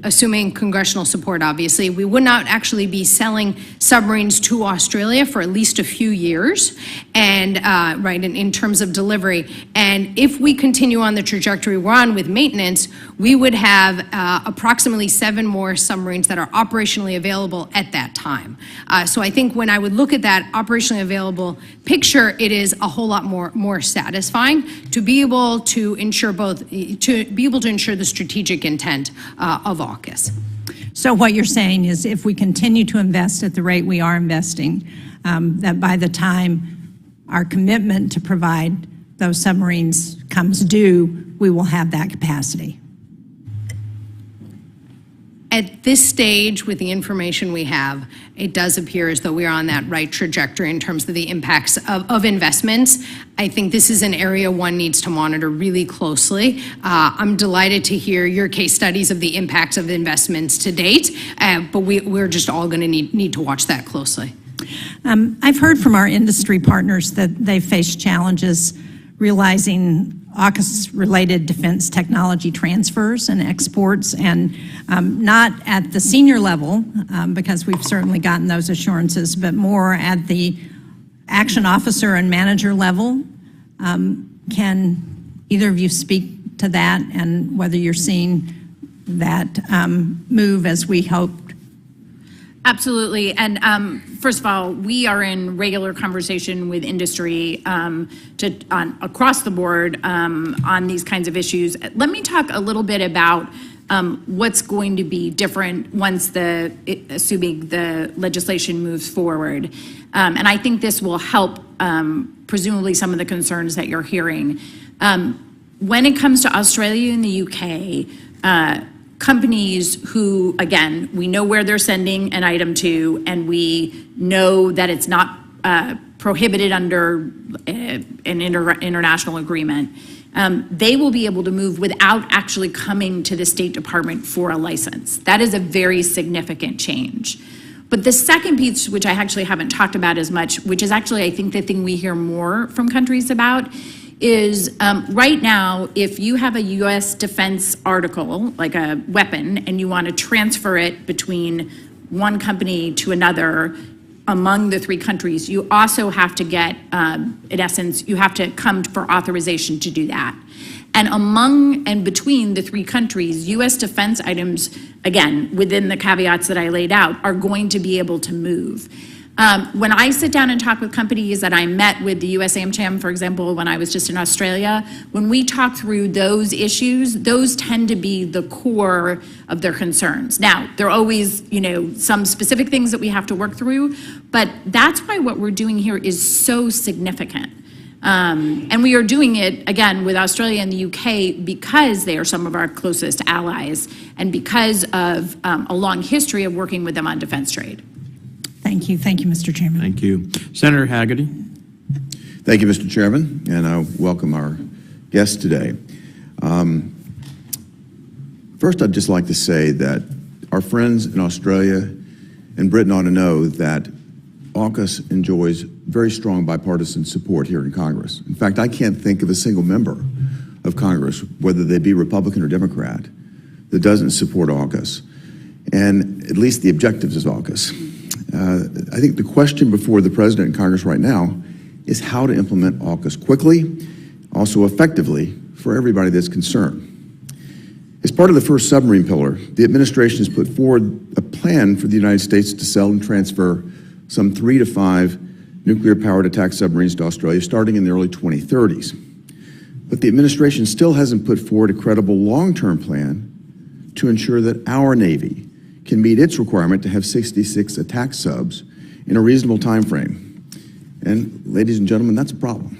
Speaker 5: assuming congressional support, obviously, we would not actually be selling submarines to Australia for at least a few years, and right, in terms of delivery. And if we continue on the trajectory we're on with maintenance, we would have approximately 7 more submarines that are operationally available at that time. So I think when I would look at that operationally available picture, it is a whole lot more satisfying to be able to ensure the strategic intent of AUKUS.
Speaker 8: So what you're saying is if we continue to invest at the rate we are investing, that by the time our commitment to provide those submarines comes due, we will have that capacity.
Speaker 5: At this stage, with the information we have, it does appear as though we are on that right trajectory in terms of the impacts of investments. I think this is an area one needs to monitor really closely. I'm delighted to hear your case studies of the impacts of investments to date, but we're just all going to need to watch that closely.
Speaker 8: I've heard from our industry partners that they've faced challenges realizing AUKUS-related defense technology transfers and exports, and not at the senior level, because we've certainly gotten those assurances, but more at the action officer and manager level. Can either of you speak to that and whether you're seeing that move as we hoped?
Speaker 3: Absolutely. And first of all, we are in regular conversation with industry across the board on these kinds of issues. Let me talk a little bit about what's going to be different once assuming the legislation moves forward. And I think this will help presumably some of the concerns that you're hearing. When it comes to Australia and the UK, companies who, again, we know where they're sending an item to, and we know that it's not prohibited under an international agreement, they will be able to move without actually coming to the State Department for a license. That is a very significant change. But the second piece, which I actually haven't talked about as much, which is actually, I think, the thing we hear more from countries about, is right now, if you have a U.S. defense article, like a weapon, and you want to transfer it between one company to another among the three countries, you also have to get, in essence, you have to come for authorization to do that. And among and between the three countries, U.S. defense items, again, within the caveats that I laid out, are going to be able to move. When I sit down and talk with companies that I met with the US AmCham, for example, when I was just in Australia, when we talk through those issues, those tend to be the core of their concerns. Now, there are always, some specific things that we have to work through, but that's why what we're doing here is so significant. And we are doing it, again, with Australia and the UK because they are some of our closest allies and because of a long history of working with them on defense trade.
Speaker 8: Thank you. Thank you, Mr. Chairman.
Speaker 1: Thank you. Senator Haggerty.
Speaker 9: Thank you, Mr. Chairman, and I welcome our guests today. First, I'd just like to say that our friends in Australia and Britain ought to know that AUKUS enjoys very strong bipartisan support here in Congress. In fact, I can't think of a single member of Congress, whether they be Republican or Democrat, that doesn't support AUKUS, and at least the objectives of AUKUS. I think the question before the President and Congress right now is how to implement AUKUS quickly, also effectively, for everybody that's concerned. As part of the first submarine pillar, the administration has put forward a plan for the United States to sell and transfer some 3 to 5 nuclear-powered attack submarines to Australia starting in the early 2030s. But the administration still hasn't put forward a credible long-term plan to ensure that our Navy can meet its requirement to have 66 attack subs in a reasonable time frame. And ladies and gentlemen, that's a problem.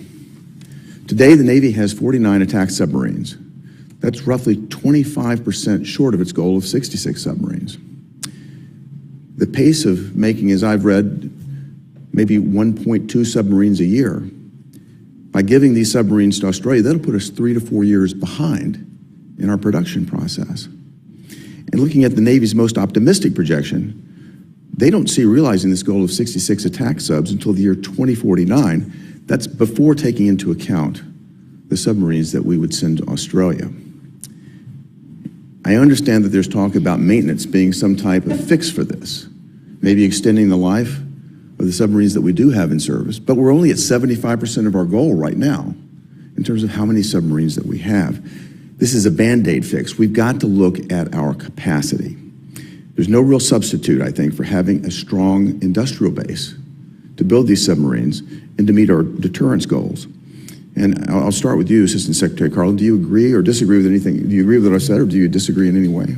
Speaker 9: Today, the Navy has 49 attack submarines. That's roughly 25% short of its goal of 66 submarines. The pace of making, as I've read, maybe 1.2 submarines a year, by giving these submarines to Australia, that'll put us 3 to 4 years behind in our production process. And looking at the Navy's most optimistic projection, they don't see realizing this goal of 66 attack subs until the year 2049. That's before taking into account the submarines that we would send to Australia. I understand that there's talk about maintenance being some type of fix for this, maybe extending the life of the submarines that we do have in service, but we're only at 75% of our goal right now in terms of how many submarines that we have. This is a Band-Aid fix. We've got to look at our capacity. There's no real substitute, I think, for having a strong industrial base to build these submarines and to meet our deterrence goals. And I'll start with you, Assistant Secretary Karlin. Do you agree or disagree with anything? Do you agree with what I said, or do you disagree in any way?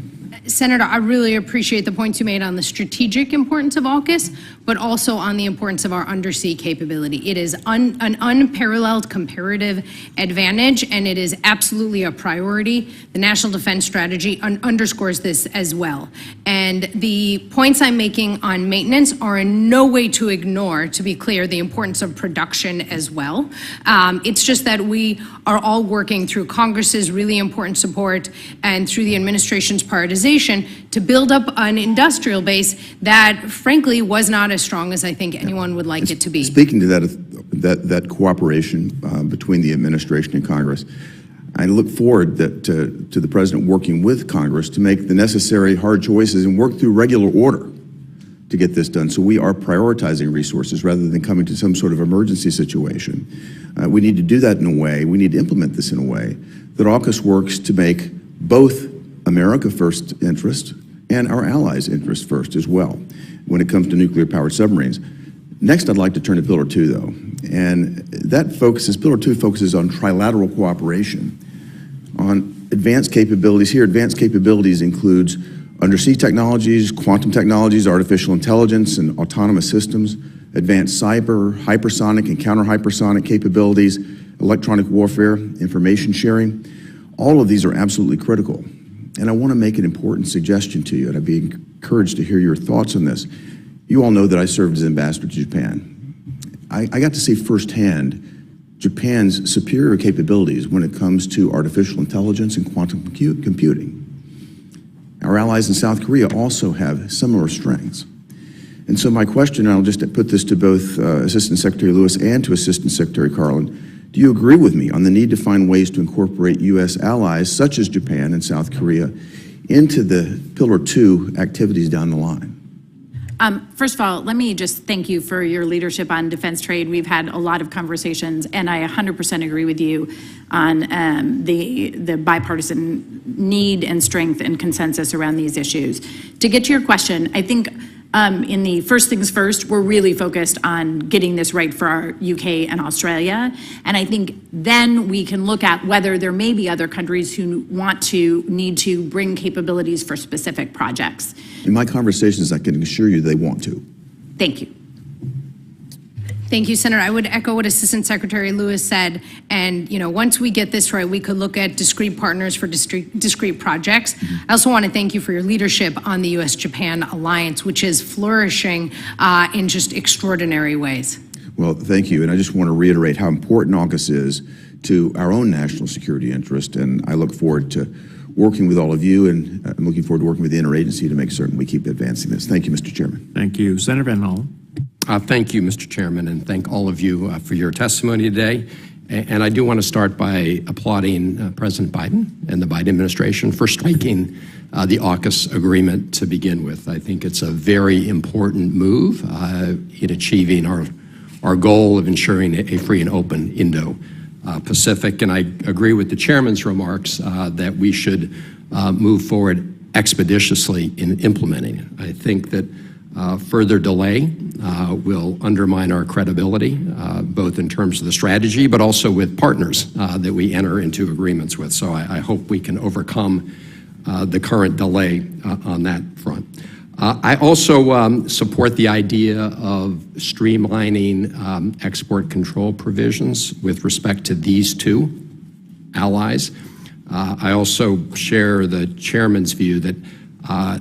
Speaker 5: Senator, I really appreciate the points you made on the strategic importance of AUKUS, but also on the importance of our undersea capability. It is an unparalleled comparative advantage, and it is absolutely a priority. The National Defense Strategy underscores this as well. And the points I'm making on maintenance are in no way to ignore, to be clear, the importance of production as well. It's just that we are all working through Congress's really important support and through the administration's prioritization to build up an industrial base that, frankly, was not as strong as I think anyone would like it to be.
Speaker 9: Speaking to that cooperation between the administration and Congress, I look forward to the President working with Congress to make the necessary hard choices and work through regular order to get this done. So we are prioritizing resources rather than coming to some sort of emergency situation. We need to do that in a way, we need to implement this in a way that AUKUS works to make both America first interest and our allies' interest first as well when it comes to nuclear-powered submarines. Next, I'd like to turn to Pillar 2, though, and that focuses, Pillar 2 focuses on trilateral cooperation, on advanced capabilities. Here, advanced capabilities includes undersea technologies, quantum technologies, artificial intelligence, and autonomous systems, advanced cyber, hypersonic, and counter-hypersonic capabilities, electronic warfare, information sharing. All of these are absolutely critical. And I want to make an important suggestion to you, and I'd be encouraged to hear your thoughts on this. You all know that I served as ambassador to Japan. I got to see firsthand Japan's superior capabilities when it comes to artificial intelligence and quantum computing. Our allies in South Korea also have similar strengths. And so my question, and I'll just put this to both Assistant Secretary Lewis and to Assistant Secretary Karlin, do you agree with me on the need to find ways to incorporate U.S. allies, such as Japan and South Korea, into the Pillar 2 activities down the line?
Speaker 3: First of all, let me just thank you for your leadership on defense trade. We've had a lot of conversations, and I 100% agree with you on the bipartisan need and strength and consensus around these issues. To get to your question, I think in the first things first, we're really focused on getting this right for our UK and Australia. And I think then we can look at whether there may be other countries who need to bring capabilities for specific projects.
Speaker 9: In my conversations, I can assure you they want to.
Speaker 3: Thank you.
Speaker 5: Thank you, Senator. I would echo what Assistant Secretary Lewis said. And, once we get this right, we could look at discrete partners for discrete projects. I also want to thank you for your leadership on the U.S.-Japan alliance, which is flourishing in just extraordinary ways.
Speaker 9: Well, thank you. And I just want to reiterate how important AUKUS is to our own national security interest. And I look forward to working with all of you, and I'm looking forward to working with the interagency to make certain we keep advancing this. Thank you, Mr. Chairman.
Speaker 1: Thank you. Senator Van Hollen.
Speaker 10: Thank you, Mr. Chairman, and thank all of you for your testimony today. And I do want to start by applauding President Biden and the Biden administration for striking the AUKUS agreement to begin with. I think it's a very important move in achieving our goal of ensuring a free and open Indo-Pacific. And I agree with the chairman's remarks that we should move forward expeditiously in implementing it. I think that further delay will undermine our credibility, both in terms of the strategy, but also with partners that we enter into agreements with. So I hope we can overcome the current delay on that front. I also support the idea of streamlining export control provisions with respect to these two allies. I also share the chairman's view that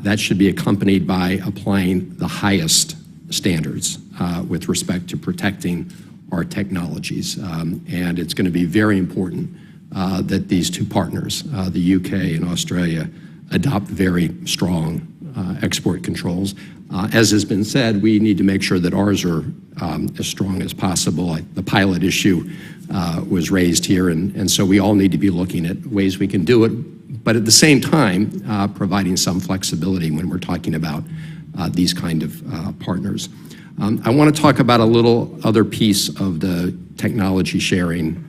Speaker 10: that should be accompanied by applying the highest standards with respect to protecting our technologies. And it's going to be very important that these two partners, the UK and Australia, adopt very strong export controls. As has been said, we need to make sure that ours are as strong as possible. The pilot issue was raised here, and so we all need to be looking at ways we can do it, but at the same time, providing some flexibility when we're talking about these kind of partners. I want to talk about a little other piece of the technology sharing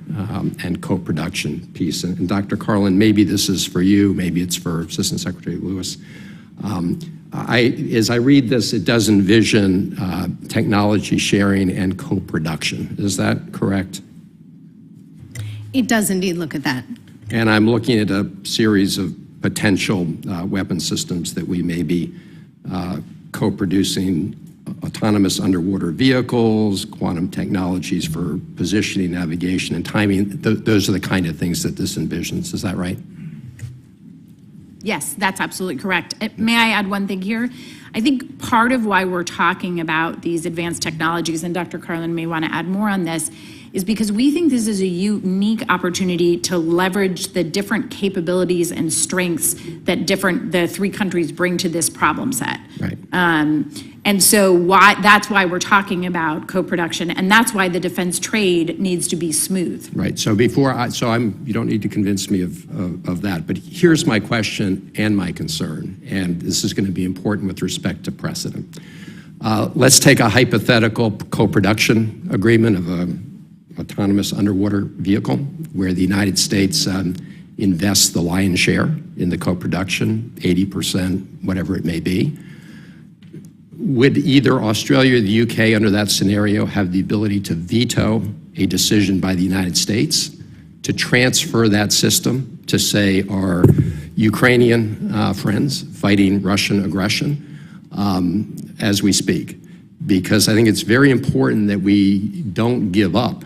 Speaker 10: and co-production piece. And Dr. Karlin, maybe this is for you, maybe it's for Assistant Secretary Lewis. As I read this, it does envision technology sharing and co-production. Is that correct?
Speaker 5: It does indeed look at that.
Speaker 10: And I'm looking at a series of potential weapon systems that we may be co-producing, autonomous underwater vehicles, quantum technologies for positioning, navigation, and timing. Those are the kind of things that this envisions. Is that right?
Speaker 3: Yes, that's absolutely correct. May I add one thing here? I think part of why we're talking about these advanced technologies, and Dr. Karlin may want to add more on this, is because we think this is a unique opportunity to leverage the different capabilities and strengths that the three countries bring to this problem set.
Speaker 10: Right.
Speaker 3: And so that's why we're talking about co-production, and that's why the defense trade needs to be smooth.
Speaker 10: Right. So you don't need to convince me of that. But here's my question and my concern, and this is going to be important with respect to precedent. Let's take a hypothetical co-production agreement of an autonomous underwater vehicle where the United States invests the lion's share in the co-production, 80%, whatever it may be. Would either Australia or the UK under that scenario have the ability to veto a decision by the United States to transfer that system to, say, our Ukrainian friends fighting Russian aggression as we speak? Because I think it's very important that we don't give up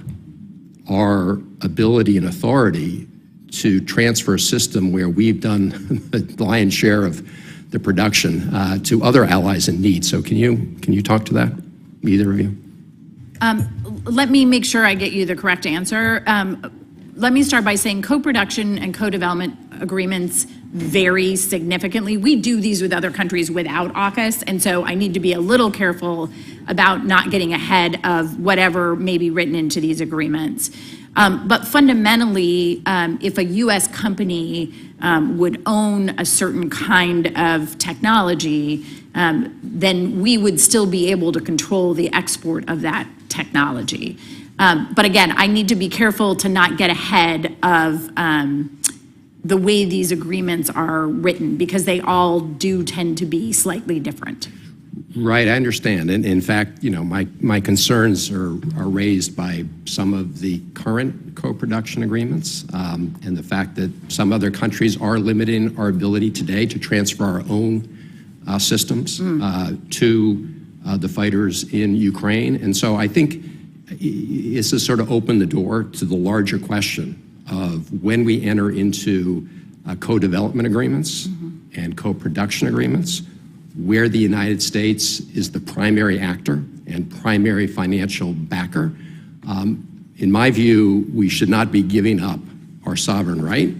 Speaker 10: our ability and authority to transfer a system where we've done the lion's share of the production to other allies in need. So can you talk to that, either of you?
Speaker 3: Let me make sure I get you the correct answer. Let me start by saying co-production and co-development agreements vary significantly. We do these with other countries without AUKUS, and so I need to be a little careful about not getting ahead of whatever may be written into these agreements. But fundamentally, if a U.S. company would own a certain kind of technology, then we would still be able to control the export of that technology. But again, I need to be careful to not get ahead of the way these agreements are written, because they all do tend to be slightly different.
Speaker 10: Right, I understand. And in fact, my concerns are raised by some of the current co-production agreements and the fact that some other countries are limiting our ability today to transfer our own systems to the fighters in Ukraine. And so I think it's to sort of open the door to the larger question of when we enter into co-development agreements and co-production agreements, where the United States is the primary actor and primary financial backer. In my view, we should not be giving up our sovereign right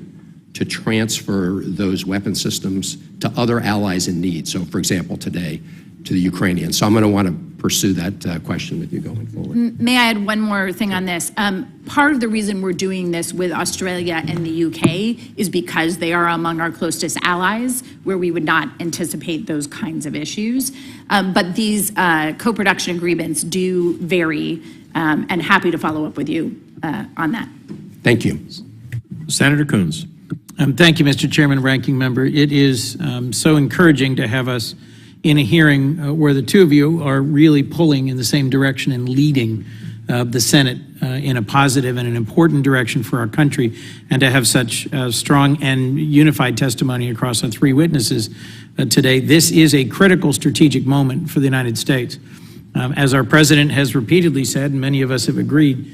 Speaker 10: to transfer those weapon systems to other allies in need. So, for example, today, to the Ukrainians. So I'm going to want to pursue that question with you going forward.
Speaker 3: May I add one more thing on this? Part of the reason we're doing this with Australia and the UK is because they are among our closest allies, where we would not anticipate those kinds of issues. But these co-production agreements do vary, and happy to follow up with you on that.
Speaker 10: Thank you.
Speaker 1: Senator Coons.
Speaker 11: Thank you, Mr. Chairman, Ranking Member. It is so encouraging to have us in a hearing where the two of you are really pulling in the same direction and leading the Senate in a positive and an important direction for our country, and to have such strong and unified testimony across our three witnesses today. This is a critical strategic moment for the United States. As our president has repeatedly said, and many of us have agreed,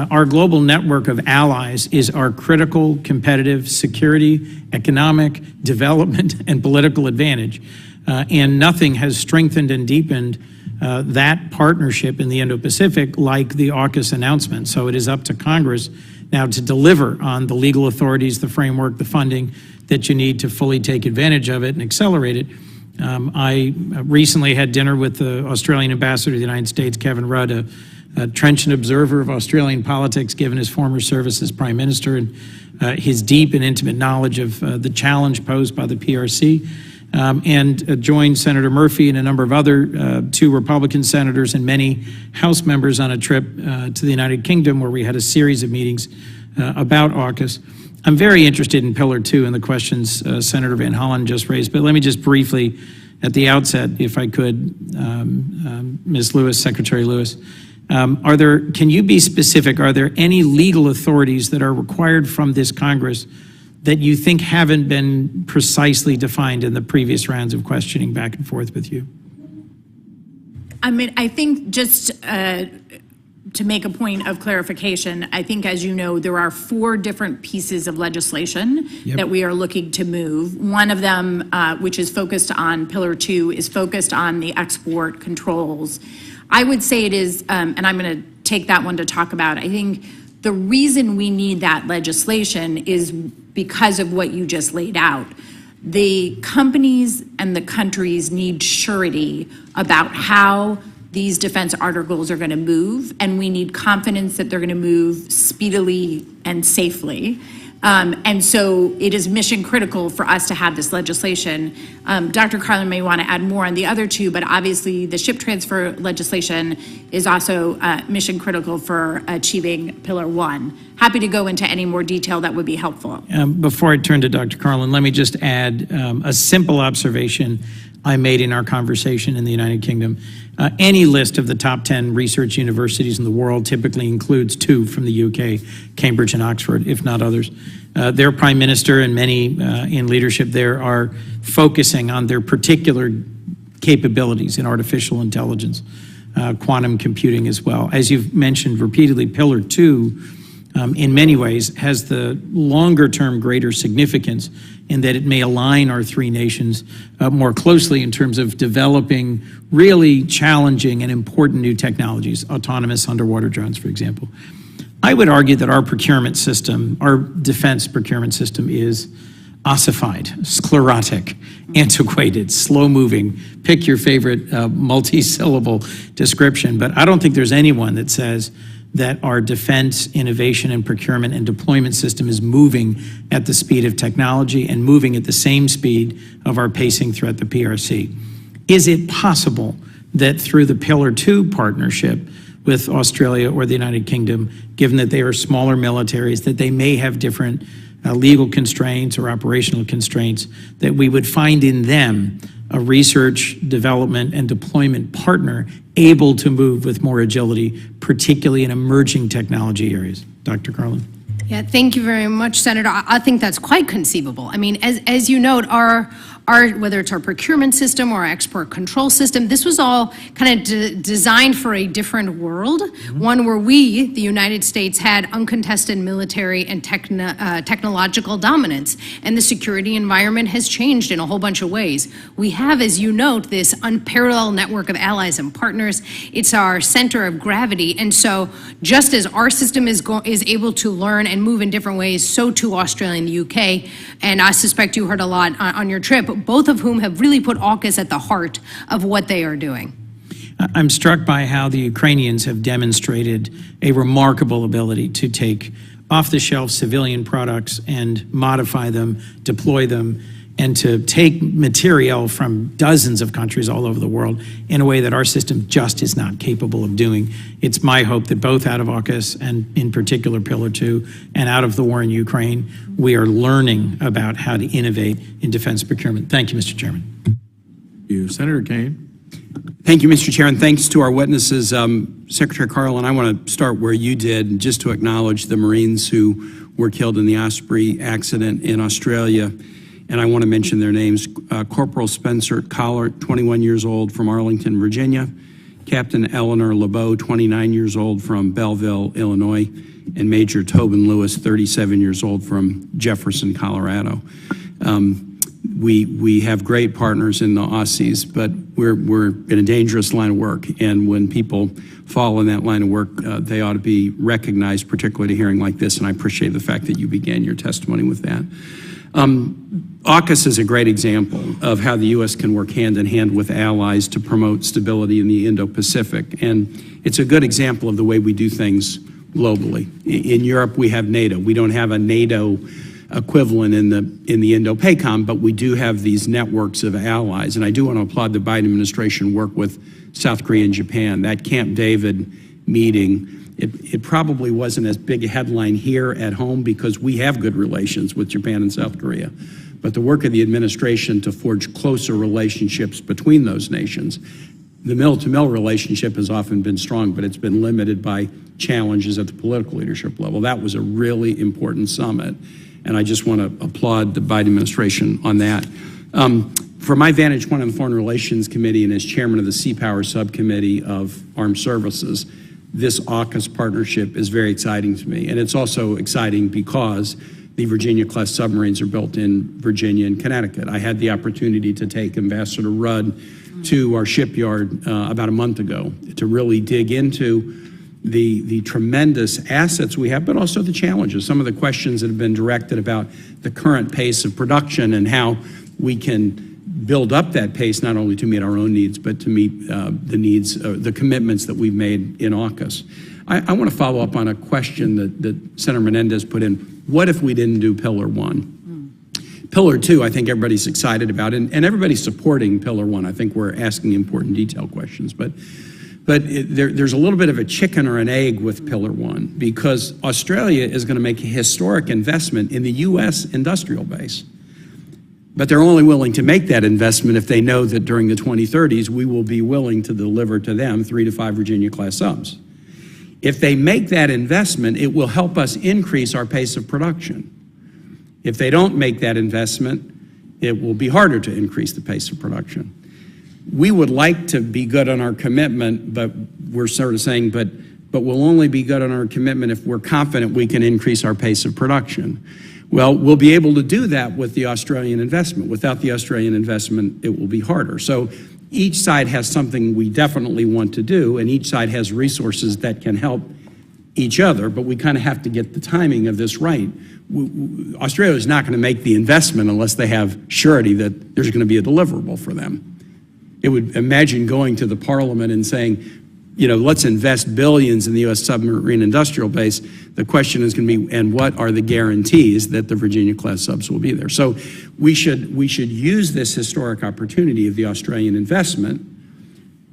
Speaker 11: our global network of allies is our critical competitive security, economic, development, and political advantage. And nothing has strengthened and deepened that partnership in the Indo-Pacific like the AUKUS announcement. So it is up to Congress now to deliver on the legal authorities, the framework, the funding that you need to fully take advantage of it and accelerate it. I recently had dinner with the Australian ambassador to the United States, Kevin Rudd, a trenchant observer of Australian politics, given his former service as Prime Minister and his deep and intimate knowledge of the challenge posed by the PRC. And joined Senator Murphy and a number of other two Republican senators and many House members on a trip to the United Kingdom, where we had a series of meetings about AUKUS. I'm very interested in Pillar 2 and the questions Senator Van Hollen just raised, but let me just briefly, at the outset, if I could, Ms. Lewis, Secretary Lewis, can you be specific, are there any legal authorities that are required from this Congress that you think haven't been precisely defined in the previous rounds of questioning back and forth with you?
Speaker 3: I mean, I think just to make a point of clarification, I think, as you know, there are 4 different pieces of legislation that we are looking to move. One of them, which is focused on Pillar 2, is focused on the export controls. I would say it is, and I'm going to take that one to talk about, I think the reason we need that legislation is because of what you just laid out. The companies and the countries need surety about how these defense articles are going to move, and we need confidence that they're going to move speedily and safely. And so it is mission critical for us to have this legislation. Dr. Karlin may want to add more on the other 2, but obviously the ship transfer legislation is also mission critical for achieving Pillar 1. Happy to go into any more detail that would be helpful.
Speaker 11: Before I turn to Dr. Karlin, let me just add a simple observation I made in our conversation in the United Kingdom. Any list of the top 10 research universities in the world typically includes 2 from the UK, Cambridge and Oxford, if not others. Their prime minister and many in leadership there are focusing on their particular capabilities in artificial intelligence, quantum computing as well. As you've mentioned repeatedly, Pillar 2 in many ways has the longer term greater significance in that it may align our 3 nations more closely in terms of developing really challenging and important new technologies, autonomous underwater drones, for example. I would argue that our procurement system, our defense procurement system, is ossified, sclerotic, antiquated, slow-moving. Pick your favorite multi-syllable description, but I don't think there's anyone that says that our defense, innovation, and procurement and deployment system is moving at the speed of technology and moving at the same speed of our pacing throughout the PRC. Is it possible that through the Pillar 2 partnership with Australia or the United Kingdom, given that they are smaller militaries, that they may have different legal constraints or operational constraints, that we would find in them a research, development, and deployment partner able to move with more agility, particularly in emerging technology areas? Dr. Karlin.
Speaker 5: Yeah, thank you very much, Senator. I think that's quite conceivable. I mean, as you note, our whether it's our procurement system or our export control system, this was all kind of designed for a different world, one where we, the United States, had uncontested military and technological dominance, and the security environment has changed in a whole bunch of ways. We have, as you note, this unparalleled network of allies and partners. It's our center of gravity, and so just as our system is able to learn and move in different ways, so too Australia and the UK, and I suspect you heard a lot on your trip, both of whom have really put AUKUS at the heart of what they are doing.
Speaker 11: I'm struck by how the Ukrainians have demonstrated a remarkable ability to take off-the-shelf civilian products and modify them, deploy them, and to take material from dozens of countries all over the world in a way that our system just is not capable of doing. It's my hope that both out of AUKUS and in particular Pillar 2 and out of the war in Ukraine, we are learning about how to innovate in defense procurement. Thank you, Mr. Chairman.
Speaker 1: Thank you. Senator Kane.
Speaker 12: Thank you, Mr. Chair, and thanks to our witnesses. Secretary Karlin, I want to start where you did, just to acknowledge the Marines who were killed in the Osprey accident in Australia. And I want to mention their names. Corporal Spencer Collard, 21 years old, from Arlington, Virginia. Captain Eleanor LeBeau, 29 years old, from Belleville, Illinois. And Major Tobin Lewis, 37 years old, from Jefferson, Colorado. We have great partners in the Aussies, but we're in a dangerous line of work. And when people fall in that line of work, they ought to be recognized, particularly at a hearing like this. And I appreciate the fact that you began your testimony with that. AUKUS is a great example of how the U.S. can work hand in hand with allies to promote stability in the Indo-Pacific. And it's a good example of the way we do things globally. In Europe, we have NATO. We don't have a NATO equivalent in the Indo-PACOM, but we do have these networks of allies. And I do want to applaud the Biden administration work with South Korea and Japan. That Camp David meeting, it probably wasn't as big a headline here at home because we have good relations with Japan and South Korea. But the work of the administration to forge closer relationships between those nations, the mill-to-mill relationship has often been strong, but it's been limited by challenges at the political leadership level. That was a really important summit. and I just want to applaud the Biden administration on that. From my vantage point on the Foreign Relations Committee and as chairman of the Sea Power Subcommittee of Armed Services, this AUKUS partnership is very exciting to me. And it's also exciting because the Virginia-class submarines are built in Virginia and Connecticut. I had the opportunity to take Ambassador Rudd to our shipyard about a month ago to really dig into the tremendous assets we have, but also the challenges. Some of the questions that have been directed about the current pace of production and how we can build up that pace not only to meet our own needs, but to meet the needs, the commitments that we've made in AUKUS. I want to follow up on a question that Senator Menendez put in. What if we didn't do Pillar 1? Pillar 2, I think everybody's excited about, and everybody's supporting Pillar 1. I think we're asking important detail questions, but there's a little bit of a chicken or an egg with Pillar 1 because Australia is going to make a historic investment in the U.S. industrial base. But they're only willing to make that investment if they know that during the 2030s, we will be willing to deliver to them 3 to 5 Virginia-class subs. If they make that investment, it will help us increase our pace of production. If they don't make that investment, it will be harder to increase the pace of production. We would like to be good on our commitment, but we're sort of saying, but we'll only be good on our commitment if we're confident we can increase our pace of production. Well, we'll be able to do that with the Australian investment. Without the Australian investment, it will be harder. So each side has something we definitely want to do, and each side has resources that can help each other, but we kind of have to get the timing of this right. Australia is not going to make the investment unless they have surety that there's going to be a deliverable for them. It would imagine going to the Parliament and saying, you know, let's invest billions in the U.S. submarine industrial base. The question is going to be, and what are the guarantees that the Virginia-class subs will be there? So we should use this historic opportunity of the Australian investment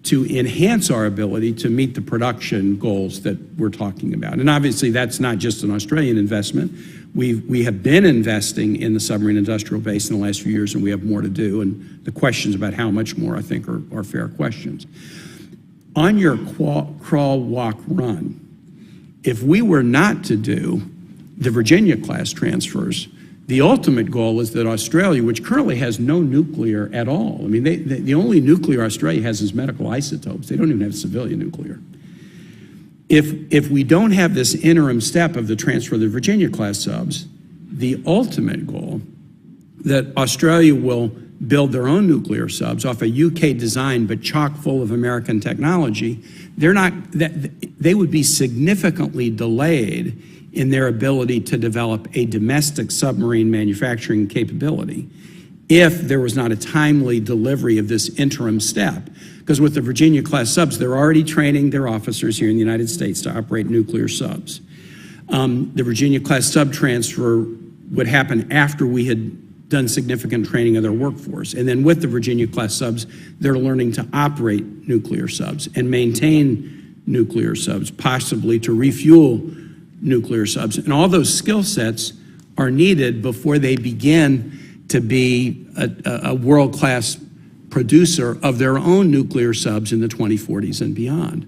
Speaker 12: to enhance our ability to meet the production goals that we're talking about. And obviously, that's not just an Australian investment. We have been investing in the submarine industrial base in the last few years, and we have more to do. And the questions about how much more, I think, are fair questions. On your crawl, walk, run, if we were not to do the Virginia-class transfers, the ultimate goal is that Australia, which currently has no nuclear at all, I mean, the only nuclear Australia has is medical isotopes. They don't even have civilian nuclear. If we don't have this interim step of the transfer of the Virginia-class subs, the ultimate goal that Australia will build their own nuclear subs off a UK design but chock full of American technology, they would be significantly delayed in their ability to develop a domestic submarine manufacturing capability if there was not a timely delivery of this interim step. Because with the Virginia-class subs, they're already training their officers here in the United States to operate nuclear subs. The Virginia-class sub transfer would happen after we had done significant training of their workforce. And then with the Virginia-class subs, they're learning to operate nuclear subs and maintain nuclear subs, possibly to refuel nuclear subs. And all those skill sets are needed before they begin to be a world-class producer of their own nuclear subs in the 2040s and beyond.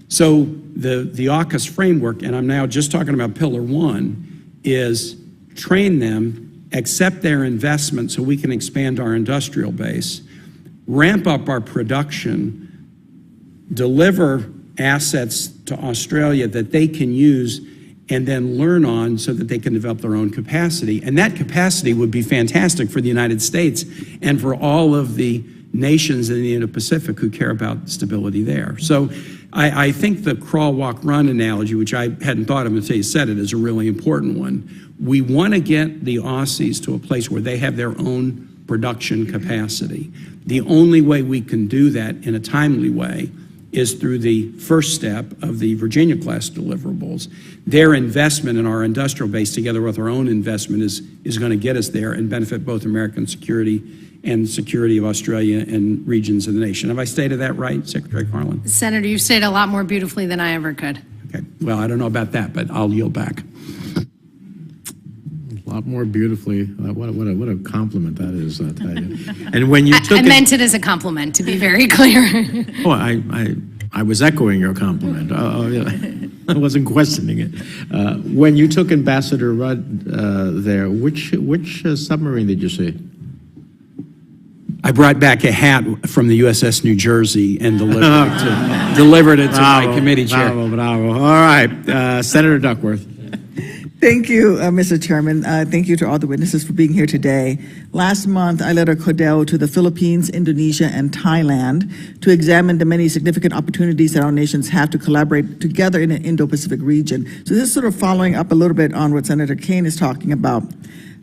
Speaker 12: So the AUKUS framework, and I'm now just talking about Pillar 1, is train them, accept their investment so we can expand our industrial base, ramp up our production, deliver assets to Australia that they can use and then learn on so that they can develop their own capacity. And that capacity would be fantastic for the United States and for all of the nations in the Indo-Pacific who care about stability there. So I think the crawl, walk, run analogy, which I hadn't thought of until you said it, is a really important one. We want to get the Aussies to a place where they have their own production capacity. The only way we can do that in a timely way is through the first step of the Virginia-class deliverables. Their investment in our industrial base, together with our own investment, is going to get us there and benefit both American security and the security of Australia and regions of the nation. Have I stated that right, Secretary Karlin?
Speaker 5: Senator, you stated a lot more beautifully than I ever could.
Speaker 12: Okay. Well, I don't know about that, but I'll yield back.
Speaker 1: A lot more beautifully. What a compliment that is, I'll tell you. And when you took
Speaker 5: I meant it as a compliment, to be very clear.
Speaker 1: Oh, I was echoing your compliment. Oh, yeah. I wasn't questioning it. When you took Ambassador Rudd there, which submarine did you see?
Speaker 12: I brought back a hat from the USS New Jersey and delivered it to my committee chair.
Speaker 1: Bravo. All right, Senator Duckworth.
Speaker 13: Thank you, Mr. Chairman. Thank you to all the witnesses for being here today. Last month, I led a CODEL to the Philippines, Indonesia, and Thailand to examine the many significant opportunities that our nations have to collaborate together in an Indo-Pacific region. So this is sort of following up a little bit on what Senator Kaine is talking about.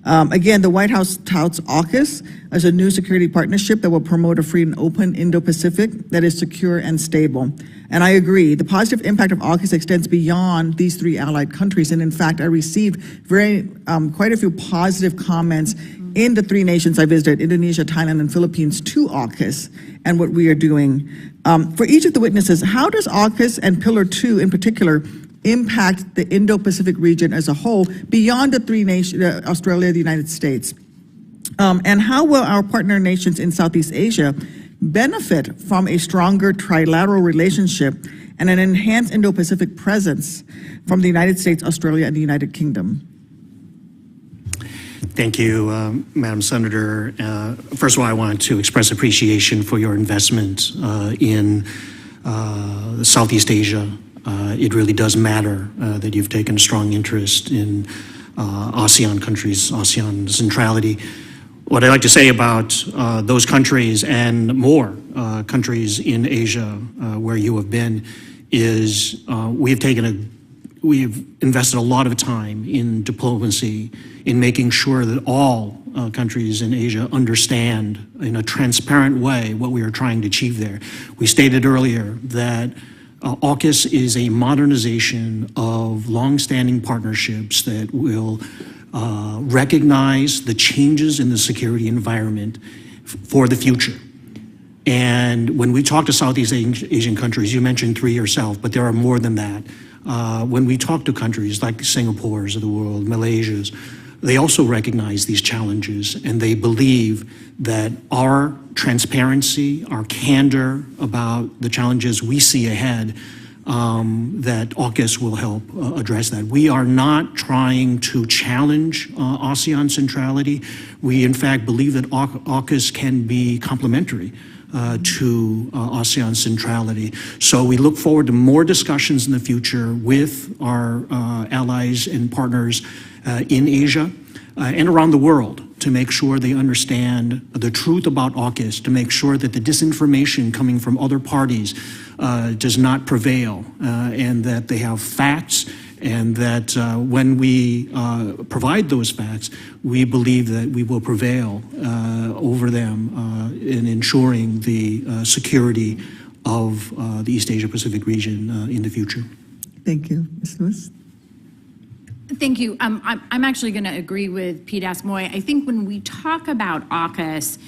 Speaker 13: Again, the White House touts AUKUS as a new security partnership that will promote a free and open Indo-Pacific that is secure and stable. And I agree, the positive impact of AUKUS extends beyond these three allied countries. And in fact, I received quite a few positive comments in the three nations I visited, Indonesia, Thailand, and Philippines, to AUKUS and what we are doing. For each of the witnesses, how does AUKUS and Pillar 2 in particular impact the Indo-Pacific region as a whole beyond the three nations, Australia, the United States? And how will our partner nations in Southeast Asia benefit from a stronger trilateral relationship and an enhanced Indo-Pacific presence from the United States, Australia, and the United Kingdom?
Speaker 4: Thank you, Madam Senator. First of all, I wanted to express appreciation for your investment in Southeast Asia. It really does matter that you've taken a strong interest in ASEAN countries, ASEAN centrality. What I'd like to say about those countries and more countries in Asia where you have been is we've invested a lot of time in diplomacy, in making sure that all countries in Asia understand in a transparent way what we are trying to achieve there. We stated earlier that AUKUS is a modernization of long-standing partnerships that will recognize the changes in the security environment for the future. And when we talk to Southeast Asian countries, you mentioned three yourself, but there are more than that. When we talk to countries like Singapore's of the world, Malaysia's, they also recognize these challenges, and they believe that our transparency, our candor about the challenges we see ahead, that AUKUS will help address that. We are not trying to challenge ASEAN centrality. We, in fact, believe that AUKUS can be complementary to ASEAN centrality. So we look forward to more discussions in the future with our allies and partners in Asia and around the world to make sure they understand the truth about AUKUS, to make sure that the disinformation coming from other parties does not prevail, and that they have facts, and that when we provide those facts, we believe that we will prevail over them in ensuring the security of the East Asia Pacific region in the future.
Speaker 13: Thank you. Ms. Lewis?
Speaker 3: Thank you. I'm actually going to agree with Pete Asmoy. I think when we talk about AUKUS,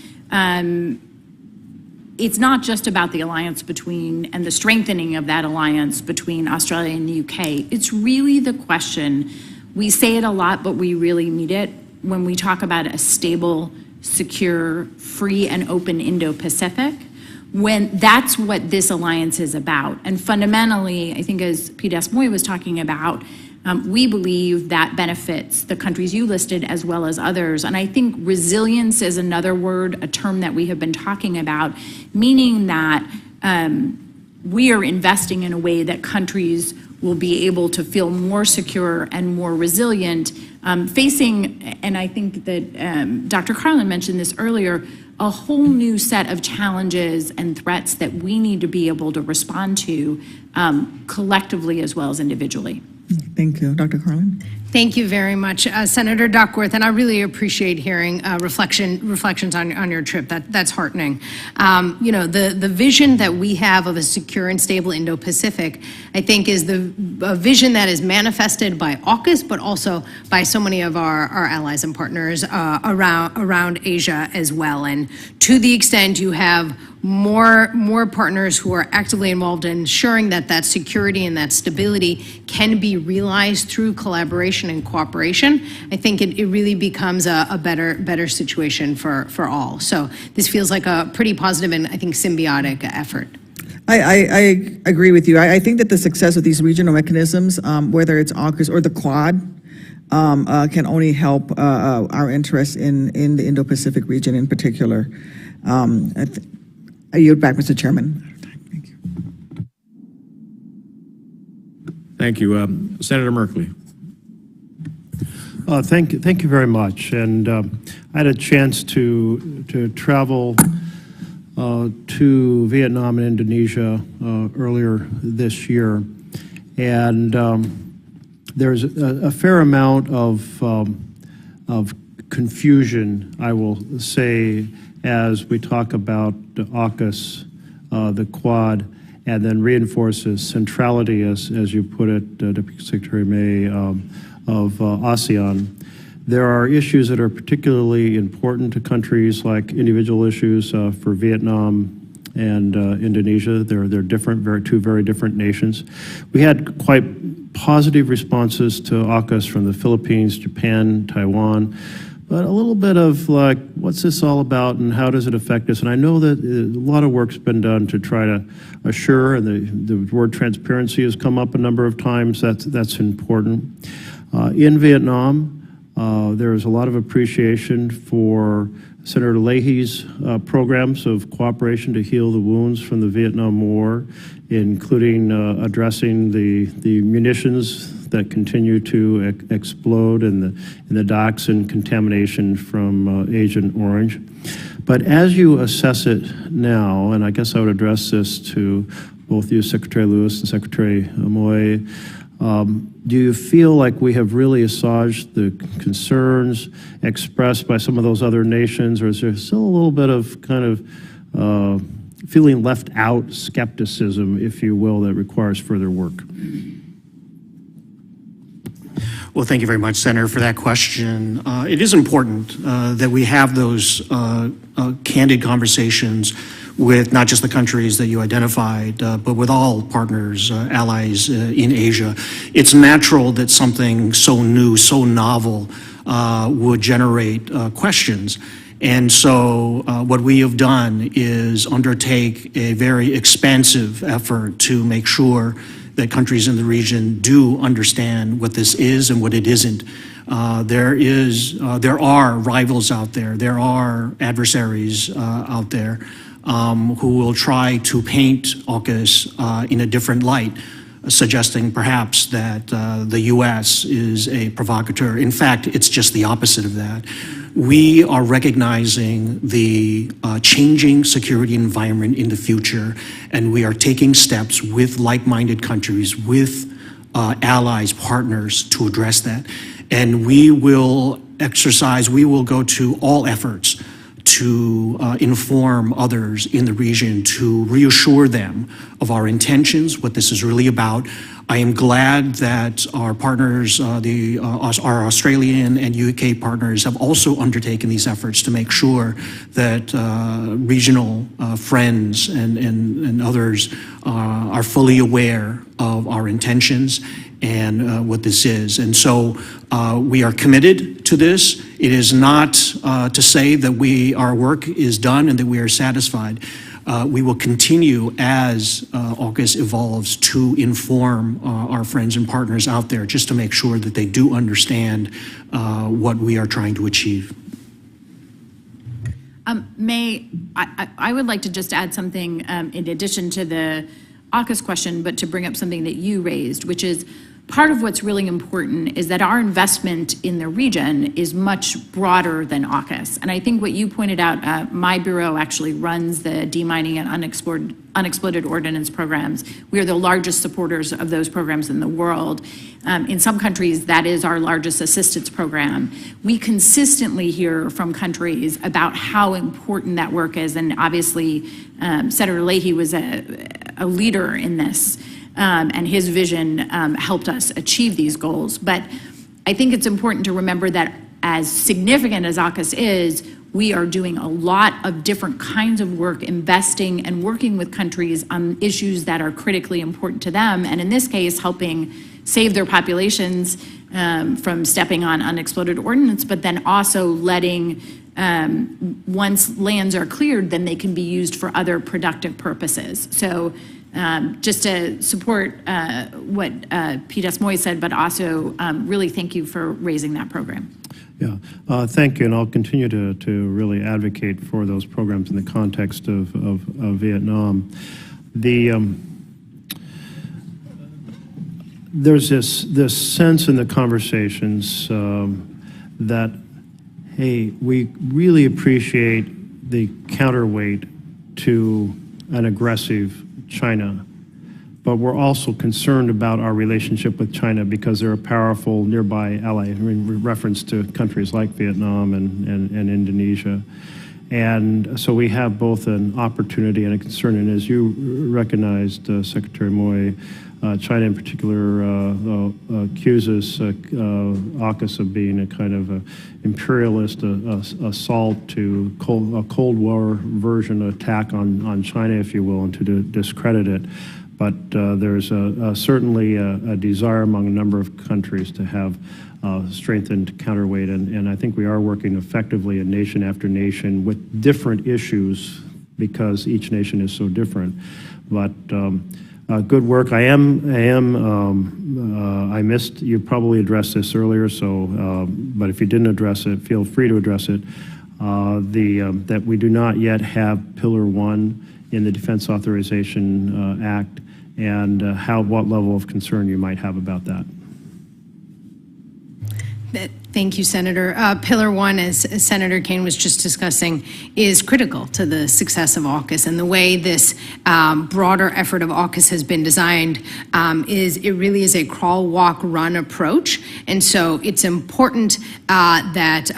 Speaker 3: it's not just about the alliance between and the strengthening of that alliance between Australia and the UK. It's really the question, we say it a lot, but we really mean it when we talk about a stable, secure, free, and open Indo-Pacific, when that's what this alliance is about. And fundamentally, I think as Pete Asmoy was talking about, we believe that benefits the countries you listed as well as others. And I think resilience is another word, a term that we have been talking about, meaning that we are investing in a way that countries will be able to feel more secure and more resilient, facing, and I think that Dr. Karlin mentioned this earlier, a whole new set of challenges and threats that we need to be able to respond to collectively as well as individually.
Speaker 13: Thank you. Dr. Karlin?
Speaker 5: Thank you very much, Senator Duckworth, and I really appreciate hearing reflections on your trip. That's heartening. You know, the vision that we have of a secure and stable Indo-Pacific, I think, is a vision that is manifested by AUKUS, but also by so many of our allies and partners around Asia as well. And to the extent you have more partners who are actively involved in ensuring that that security and that stability can be realized through collaboration and cooperation, I think it really becomes a better situation for all. So this feels like a pretty positive and I think symbiotic effort.
Speaker 13: I agree with you. I think that the success of these regional mechanisms, whether it's AUKUS or the Quad, can only help our interests in the Indo-Pacific region in particular. I yield back, Mr. Chairman. Thank you.
Speaker 1: Thank you. Senator Merkley.
Speaker 14: Thank you very much. And I had a chance to travel to Vietnam and Indonesia earlier this year, and there's a fair amount of confusion, I will say, as we talk about the AUKUS, the Quad, and then reinforces centrality, as you put it, Deputy Secretary May, of ASEAN. There are issues that are particularly important to countries, like individual issues for Vietnam and Indonesia. They're different, two very different nations. We had quite positive responses to AUKUS from the Philippines, Japan, Taiwan, but a little bit of like, what's this all about and how does it affect us? And I know that a lot of work's been done to try to assure, and the word transparency has come up a number of times. That's important. In Vietnam, there is a lot of appreciation for Senator Leahy's programs of cooperation to heal the wounds from the Vietnam War, including addressing the munitions that continue to explode in the docks and contamination from Agent Orange. But as you assess it now, and I guess I would address this to both you, Secretary Lewis and Secretary Moy, do you feel like we have really assuaged the concerns expressed by some of those other nations, or is there still a little bit of kind of feeling left out skepticism, if you will, that requires further work?
Speaker 4: Well, thank you very much, Senator, for that question. It is important that we have those candid conversations with not just the countries that you identified, but with all partners, allies in Asia. It's natural that something so new, so novel would generate questions. And so what we have done is undertake a very expansive effort to make sure that countries in the region do understand what this is and what it isn't. There are rivals out there. There are adversaries out there who will try to paint AUKUS in a different light, suggesting perhaps that the U.S. is a provocateur. In fact, it's just the opposite of that. We are recognizing the changing security environment in the future, and we are taking steps with like-minded countries, with allies, partners to address that. And we will go to all efforts to inform others in the region, to reassure them of our intentions, what this is really about. I am glad that our partners, our Australian and UK partners, have also undertaken these efforts to make sure that regional friends and others are fully aware of our intentions and what this is. And so we are committed to this. It is not to say that our work is done and that we are satisfied. We will continue as AUKUS evolves to inform our friends and partners out there, just to make sure that they do understand what we are trying to achieve.
Speaker 3: May, I would like to just add something in addition to the AUKUS question, but to bring up something that you raised, which is part of what's really important is that our investment in the region is much broader than AUKUS. And I think what you pointed out, my bureau actually runs the demining and unexploded ordnance programs. We are the largest supporters of those programs in the world. In some countries, that is our largest assistance program. We consistently hear from countries about how important that work is, and obviously Senator Leahy was a leader in this. And his vision helped us achieve these goals. But I think it's important to remember that as significant as AUKUS is, we are doing a lot of different kinds of work, investing and working with countries on issues that are critically important to them. And in this case, helping save their populations from stepping on unexploded ordnance, but then also letting once lands are cleared, then they can be used for other productive purposes. So just to support what P.D. Moy said, but also really thank you for raising that program.
Speaker 14: Yeah, thank you, and I'll continue to really advocate for those programs in the context of Vietnam. There's this sense in the conversations that, hey, we really appreciate the counterweight to an aggressive China, but we're also concerned about our relationship with China because they're a powerful nearby ally, in reference to countries like Vietnam and Indonesia. And so we have both an opportunity and a concern. And as you recognized, Secretary Moy, China in particular accuses AUKUS of being a kind of a imperialist assault to a Cold War version attack on China, if you will, and to discredit it. But there's certainly a desire among a number of countries to have strengthened counterweight, and I think we are working effectively in nation after nation with different issues because each nation is so different. But good work. I missed, you probably addressed this earlier, so, but if you didn't address it, feel free to address it. That we do not yet have Pillar 1 in the Defense Authorization Act, and what level of concern you might have about that.
Speaker 5: Thank you, Senator. Pillar 1, as Senator Kane was just discussing, is critical to the success of AUKUS. And the way this broader effort of AUKUS has been designed is it really is a crawl, walk, run approach. And so it's important that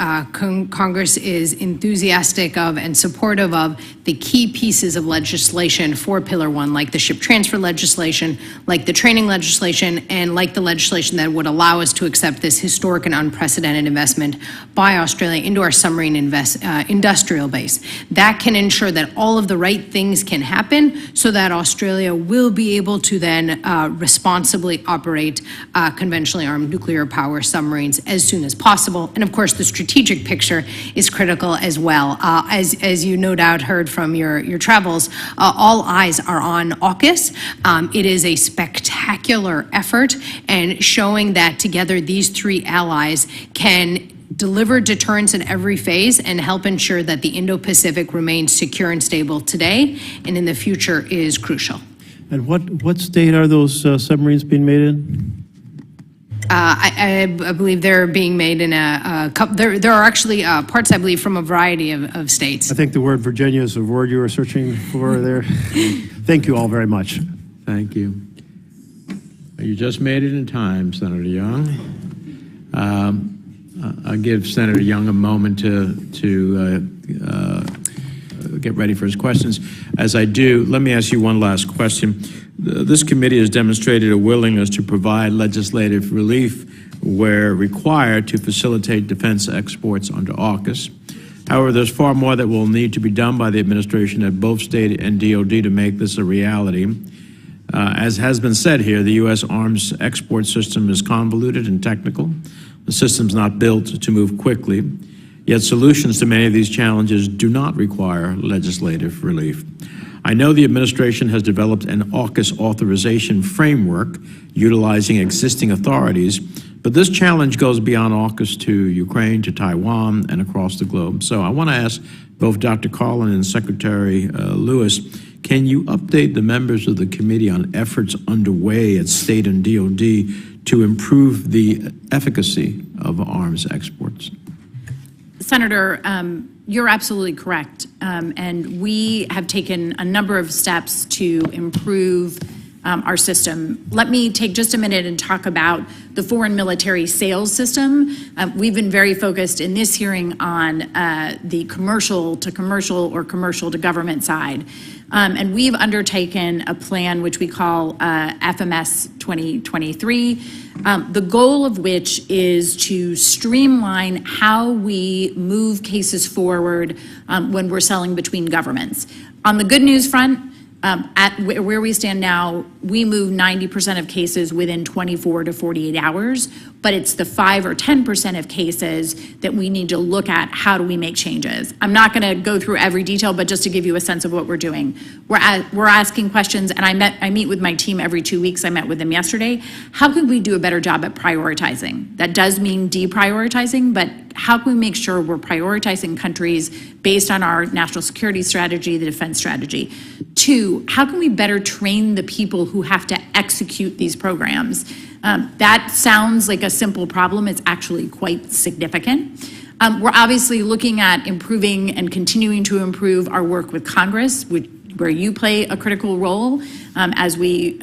Speaker 5: Congress is enthusiastic of and supportive of the key pieces of legislation for Pillar 1, like the ship transfer legislation, like the training legislation, and like the legislation that would allow us to accept this historic and unprecedented investment by Australia into our submarine industrial base. That can ensure that all of the right things can happen so that Australia will be able to then responsibly operate conventionally armed nuclear power submarines as soon as possible. And of course, the strategic picture is critical as well. As you no doubt heard from your travels, all eyes are on AUKUS. It is a spectacular effort, and showing that together these three allies can deliver deterrence in every phase and help ensure that the Indo-Pacific remains secure and stable today and in the future is crucial.
Speaker 14: And what state are those submarines being made in?
Speaker 5: I believe they're being made in a couple. There are actually parts, I believe, from a variety of states.
Speaker 14: I think the word Virginia is the word you were searching for there. Thank you all very much.
Speaker 1: Thank you. You just made it in time, Senator Young. I'll give Senator Young a moment to get ready for his questions. As I do, let me ask you one last question. This committee has demonstrated a willingness to provide legislative relief where required to facilitate defense exports under AUKUS. However, there's far more that will need to be done by the administration at both state and DOD to make this a reality. As has been said here, the U.S. arms export system is convoluted and technical. The system's not built to move quickly, yet solutions to many of these challenges do not require legislative relief. I know the administration has developed an AUKUS authorization framework utilizing existing authorities, but this challenge goes beyond AUKUS to Ukraine, to Taiwan, and across the globe. So I want to ask both Dr. Karlin and Secretary Lewis, can you update the members of the committee on efforts underway at state and DOD to improve the efficacy of arms exports?
Speaker 3: Senator, you're absolutely correct. And we have taken a number of steps to improve our system. Let me take just a minute and talk about the foreign military sales system. We've been very focused in this hearing on the commercial to commercial or commercial to government side. And we've undertaken a plan which we call FMS 2023, the goal of which is to streamline how we move cases forward when we're selling between governments. On the good news front, Where we stand now, we move 90% of cases within 24 to 48 hours, but it's the 5 or 10% of cases that we need to look at, how do we make changes? I'm not going to go through every detail, but just to give you a sense of what we're doing. We're asking questions, and I meet with my team every 2 weeks. I met with them yesterday. How can we do a better job at prioritizing? That does mean deprioritizing, but how can we make sure we're prioritizing countries based on our national security strategy, the defense strategy? 2, how can we better train the people who have to execute these programs? That sounds like a simple problem. It's actually quite significant. We're obviously looking at improving and continuing to improve our work with Congress, where you play a critical role as we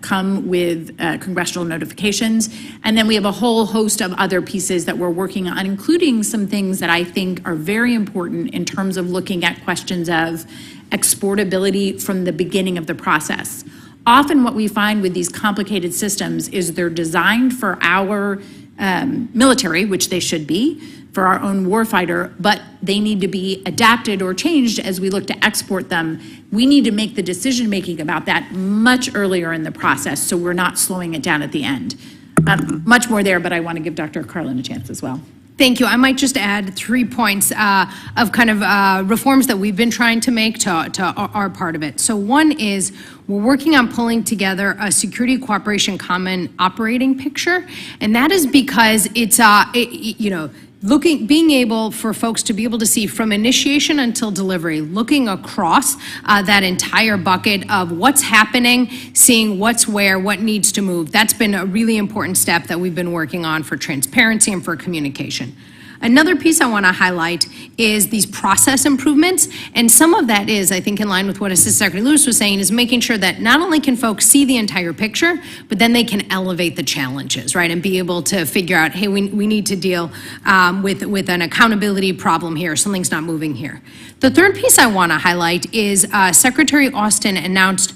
Speaker 3: come with congressional notifications. And then we have a whole host of other pieces that we're working on, including some things that I think are very important in terms of looking at questions of exportability from the beginning of the process. Often what we find with these complicated systems is they're designed for our military, which they should be, for our own warfighter, but they need to be adapted or changed as we look to export them. We need to make the decision-making about that much earlier in the process so we're not slowing it down at the end. Much more there, but I want to give Dr. Karlin a chance as well.
Speaker 5: Thank you. I might just add 3 points of kind of reforms that we've been trying to make to our part of it. So one is we're working on pulling together a security cooperation common operating picture, and that is because it's, being able for folks to be able to see from initiation until delivery, looking across that entire bucket of what's happening, seeing what's where, what needs to move. That's been a really important step that we've been working on for transparency and for communication. Another piece I want to highlight is these process improvements, and some of that is, I think, in line with what Assistant Secretary Lewis was saying, is making sure that not only can folks see the entire picture, but then they can elevate the challenges, right, and be able to figure out, hey, we need to deal with an accountability problem here, something's not moving here. The third piece I want to highlight is Secretary Austin announced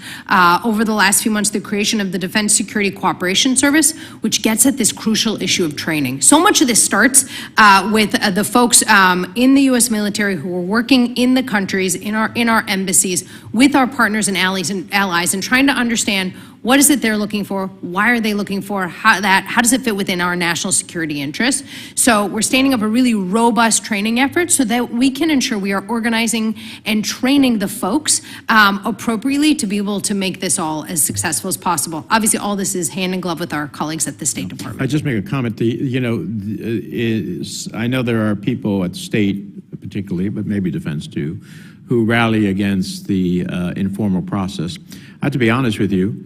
Speaker 5: over the last few months the creation of the Defense Security Cooperation Service, which gets at this crucial issue of training. So much of this starts with the folks in the U.S. military who are working in the countries, in our embassies, with our partners and allies, and trying to understand what is it they're looking for, why are they looking for, how does it fit within our national security interests. So we're standing up a really robust training effort so that we can ensure we are organizing and training the folks appropriately to be able to make this all as successful as possible. Obviously, all this is hand in glove with our colleagues at the State Department.
Speaker 1: I just make a comment. I know there are people at state, particularly, but maybe defense too, who rally against the informal process. I have to be honest with you.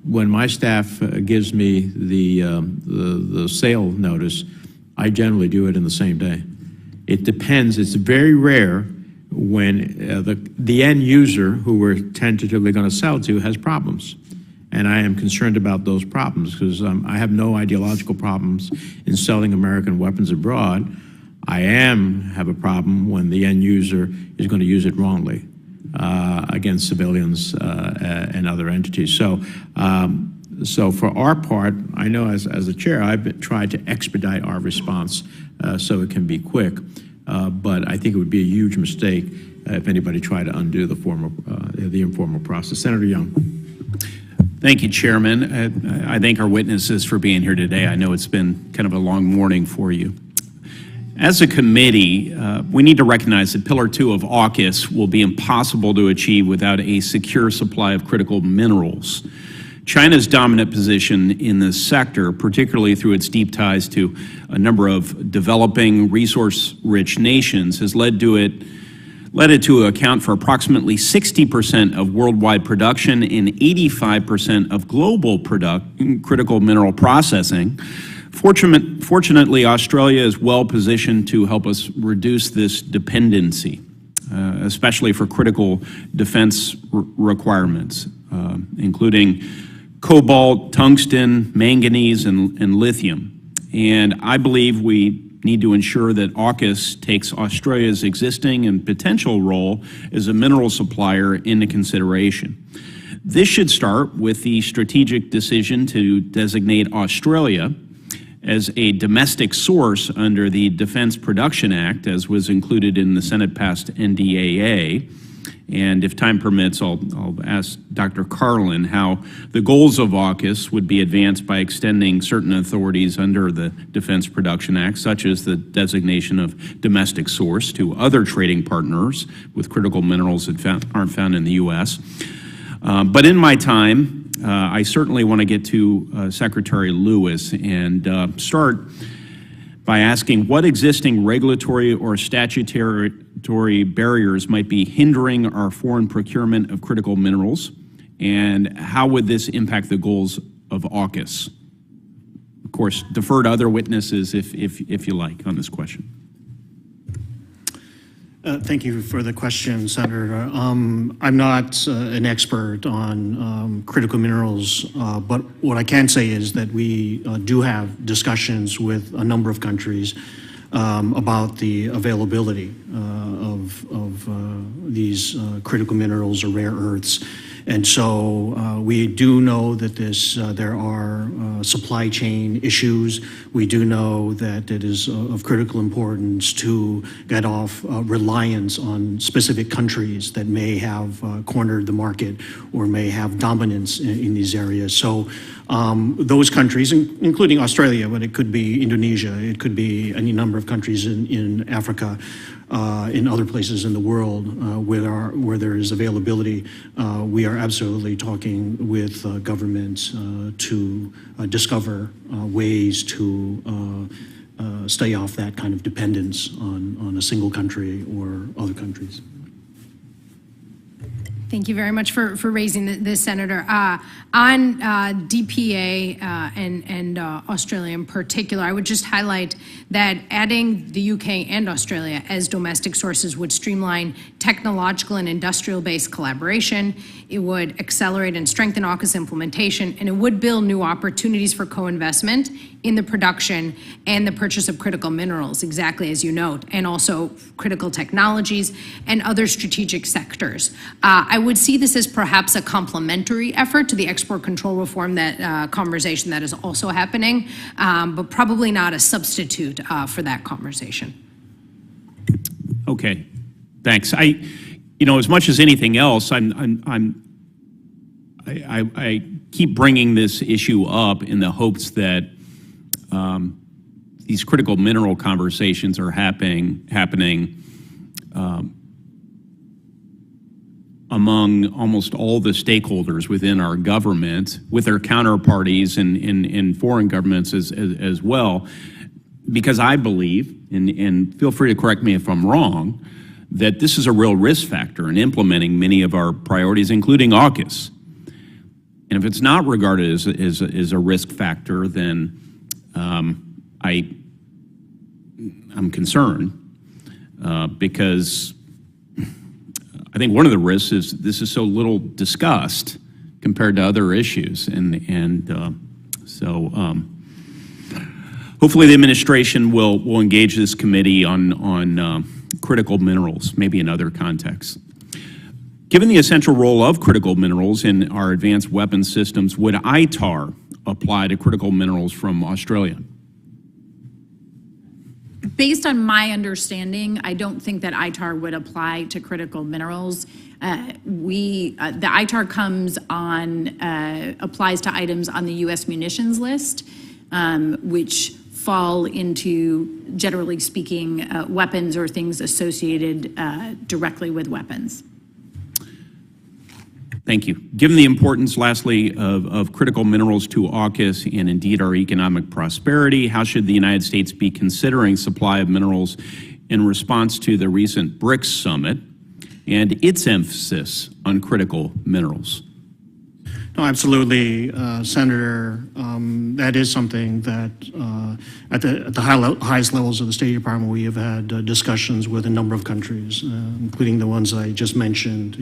Speaker 1: When my staff gives me the sale notice, I generally do it in the same day. It depends. It's very rare when the end user who we're tentatively going to sell to has problems. And I am concerned about those problems because I have no ideological problems in selling American weapons abroad. I have a problem when the end user is going to use it wrongly against civilians and other entities. So for our part, I know as the chair, I've tried to expedite our response so it can be quick. But I think it would be a huge mistake if anybody tried to undo the informal process. Senator Young.
Speaker 12: Thank you, Chairman. I thank our witnesses for being here today. I know it's been kind of a long morning for you. As a committee, we need to recognize that Pillar 2 of AUKUS will be impossible to achieve without a secure supply of critical minerals. China's dominant position in this sector, particularly through its deep ties to a number of developing, resource-rich nations, has led it to account for approximately 60% of worldwide production and 85% of global critical mineral processing. Fortunately, Australia is well positioned to help us reduce this dependency, especially for critical defense requirements, including cobalt, tungsten, manganese, and lithium. And I believe we need to ensure that AUKUS takes Australia's existing and potential role as a mineral supplier into consideration. This should start with the strategic decision to designate Australia as a domestic source under the Defense Production Act, as was included in the Senate-passed NDAA.
Speaker 1: And if time permits, I'll ask Dr. Karlin how the goals of AUKUS would be advanced by extending certain authorities under the Defense Production Act, such as the designation of domestic source, to other trading partners with critical minerals that aren't found in the U.S. But in my time, I certainly want to get to Secretary Lewis and start by asking what existing regulatory or statutory barriers might be hindering our foreign procurement of critical minerals, and how would this impact the goals of AUKUS? Of course, defer to other witnesses if you like on this question.
Speaker 4: Thank you for the question, Senator. I'm not an expert on critical minerals, but what I can say is that we do have discussions with a number of countries about the availability of these critical minerals or rare earths. And so we do know that there are supply chain issues. We do know that it is of critical importance to get off reliance on specific countries that may have cornered the market or may have dominance in these areas. So those countries, including Australia, but it could be Indonesia, it could be any number of countries in Africa, in other places in the world where there is availability, we are absolutely talking with governments to discover ways to stay off that kind of dependence on a single country or other countries.
Speaker 5: Thank you very much for raising this, Senator. On DPA and Australia in particular, I would just highlight that adding the UK and Australia as domestic sources would streamline technological and industrial-based collaboration. It would accelerate and strengthen AUKUS implementation, and it would build new opportunities for co-investment in the production and the purchase of critical minerals, exactly as you note, and also critical technologies and other strategic sectors. I would see this as perhaps a complementary effort to the export control reform conversation that is also happening, but probably not a substitute for that conversation.
Speaker 1: Okay, thanks. As much as anything else, I keep bringing this issue up in the hopes that these critical mineral conversations are happening among almost all the stakeholders within our government, with their counterparties in foreign governments as well, because I believe, and feel free to correct me if I'm wrong, that this is a real risk factor in implementing many of our priorities, including AUKUS. And if it's not regarded as a risk factor, then I'm concerned because I think one of the risks is this is so little discussed compared to other issues, so hopefully the administration will engage this committee on critical minerals, maybe in other contexts. Given the essential role of critical minerals in our advanced weapons systems, would ITAR apply to critical minerals from Australia?
Speaker 3: Based on my understanding, I don't think that ITAR would apply to critical minerals. The ITAR applies to items on the U.S. munitions list, which fall into, generally speaking, weapons or things associated directly with weapons.
Speaker 1: Thank you. Given the importance, lastly, of critical minerals to AUKUS and indeed our economic prosperity, how should the United States be considering supply of minerals in response to the recent BRICS summit and its emphasis on critical minerals?
Speaker 4: No, absolutely, Senator. That is something that at the highest levels of the State Department, we have had discussions with a number of countries, including the ones I just mentioned.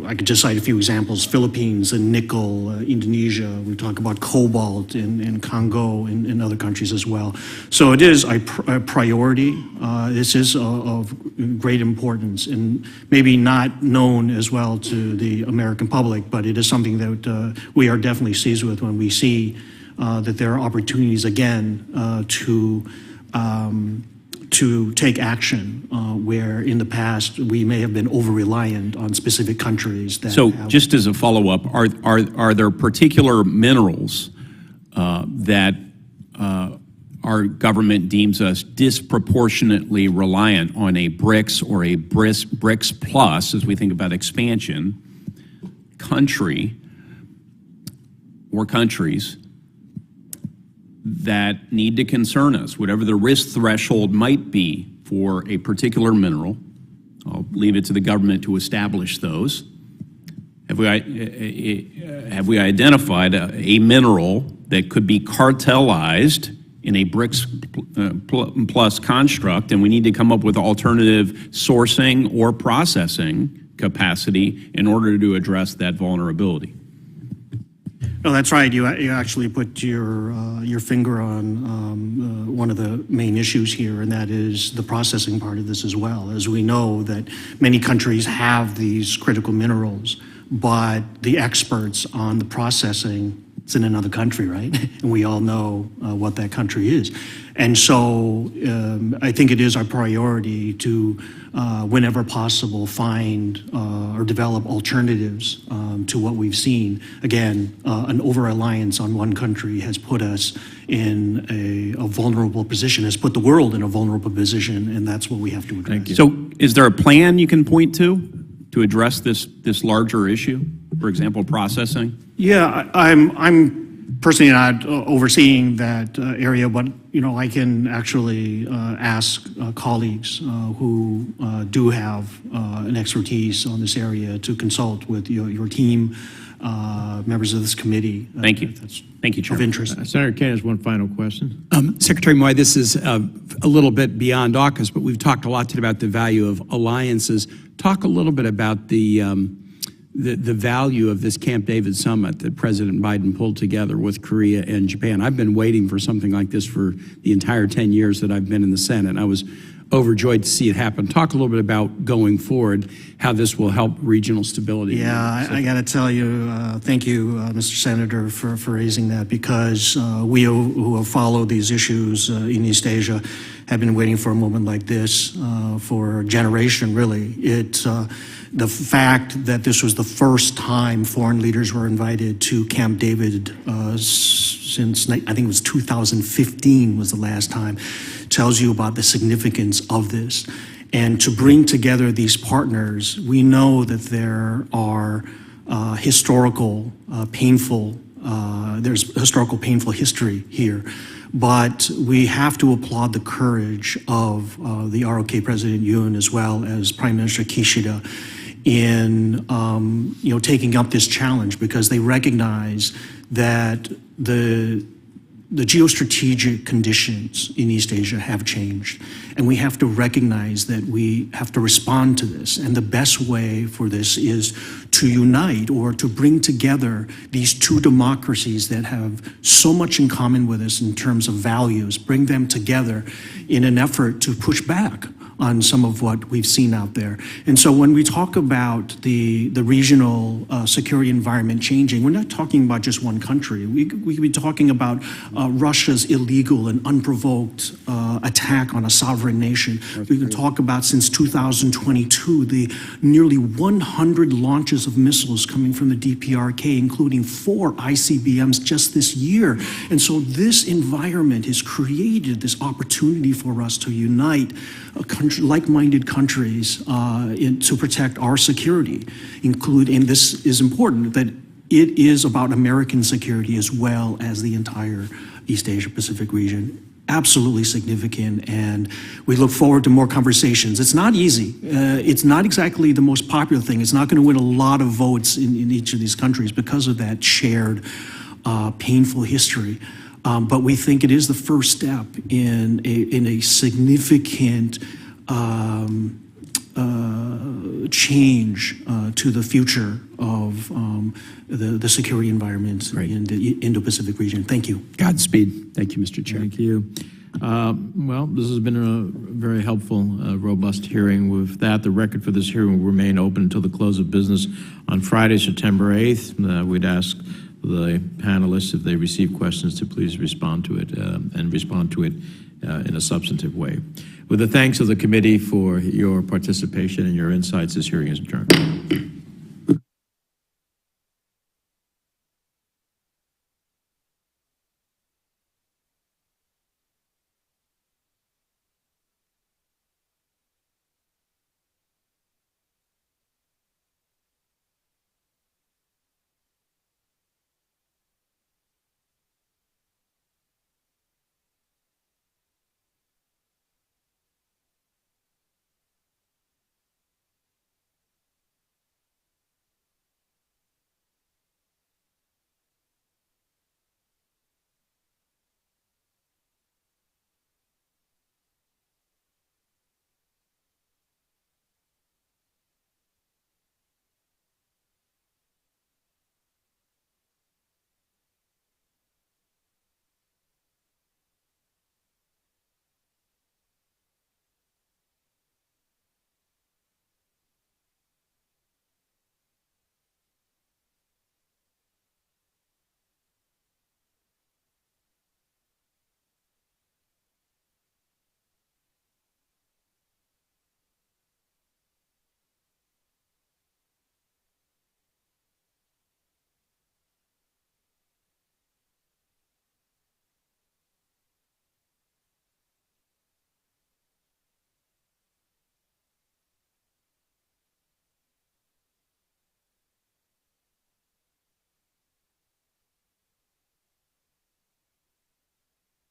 Speaker 4: I could just cite a few examples: Philippines and nickel, Indonesia. We talk about cobalt in Congo and other countries as well. So it is a priority. This is of great importance and maybe not known as well to the American public, but it is something that we are definitely seized with when we see that there are opportunities again to to take action where in the past we may have been over-reliant on specific countries.
Speaker 12: So just as a follow-up, are there particular minerals that our government deems us disproportionately reliant on a BRICS or a BRICS plus, as we think about expansion, country or countries that need to concern us, whatever the risk threshold might be for a particular mineral? I'll leave it to the government to establish those. Have we identified a mineral that could be cartelized in a BRICS plus construct, and we need to come up with alternative sourcing or processing capacity in order to address that vulnerability?
Speaker 4: No, that's right. You actually put your finger on one of the main issues here, and that is the processing part of this as well. As we know that many countries have these critical minerals, but the experts on the processing, it's in another country, right? And we all know what that country is. And so I think it is our priority to, whenever possible, find or develop alternatives to what we've seen. Again, an over-reliance on one country has put us in a vulnerable position, has put the world in a vulnerable position, and that's what we have to address.
Speaker 12: Thank you. So is there a plan you can point to address this larger issue? For example, processing?
Speaker 4: Yeah, I'm personally not overseeing that area, but I can actually ask colleagues who do have an expertise on this area to consult with your team, members of this committee.
Speaker 12: Thank you. Thank you, Chairman.
Speaker 4: Of interest.
Speaker 2: Senator Kane has one final question.
Speaker 12: Secretary Moy, this is a little bit beyond AUKUS, but we've talked a lot today about the value of alliances. Talk a little bit about the value of this Camp David summit that President Biden pulled together with Korea and Japan. I've been waiting for something like this for the entire 10 years that I've been in the Senate. I was overjoyed to see it happen. Talk a little bit about going forward, how this will help regional stability.
Speaker 4: Yeah, I got to tell you, thank you, Mr. Senator, for raising that, because we who have followed these issues in East Asia have been waiting for a moment like this for a generation, really. The fact that this was the first time foreign leaders were invited to Camp David since, I think it was 2015 was the last time, tells you about the significance of this. And to bring together these partners, we know that there are historical, painful history here. But we have to applaud the courage of the ROK President Yoon, as well as Prime Minister Kishida, in taking up this challenge, because they recognize that the geostrategic conditions in East Asia have changed, and we have to recognize that we have to respond to this. And the best way for this is to unite, or to bring together these two democracies that have so much in common with us in terms of values, bring them together in an effort to push back on some of what we've seen out there. And so when we talk about the regional security environment changing, we're not talking about just one country. We could be talking about Russia's illegal and unprovoked attack on a sovereign nation. We can talk about, since 2022, the nearly 100 launches of missiles coming from the DPRK, including 4 ICBMs just this year. And so this environment has created this opportunity for us to unite like-minded countries to protect our security, and this is important, that it is about American security as well as the entire East Asia Pacific region. Absolutely significant, and we look forward to more conversations. It's not easy. It's not exactly the most popular thing. It's not going to win a lot of votes in each of these countries because of that shared painful history. But we think it is the first step in a significant change to the future of the security environment in the Indo-Pacific region. Thank you.
Speaker 12: Godspeed. Thank you, Mr. Chair.
Speaker 2: Thank you. Well, this has been a very helpful, robust hearing. With that, the record for this hearing will remain open until the close of business on Friday, September 8th. We'd ask
Speaker 1: the panelists, if they receive questions, to please respond to it and respond to it in a substantive way. With the thanks of the committee for your participation and your insights, this hearing is adjourned.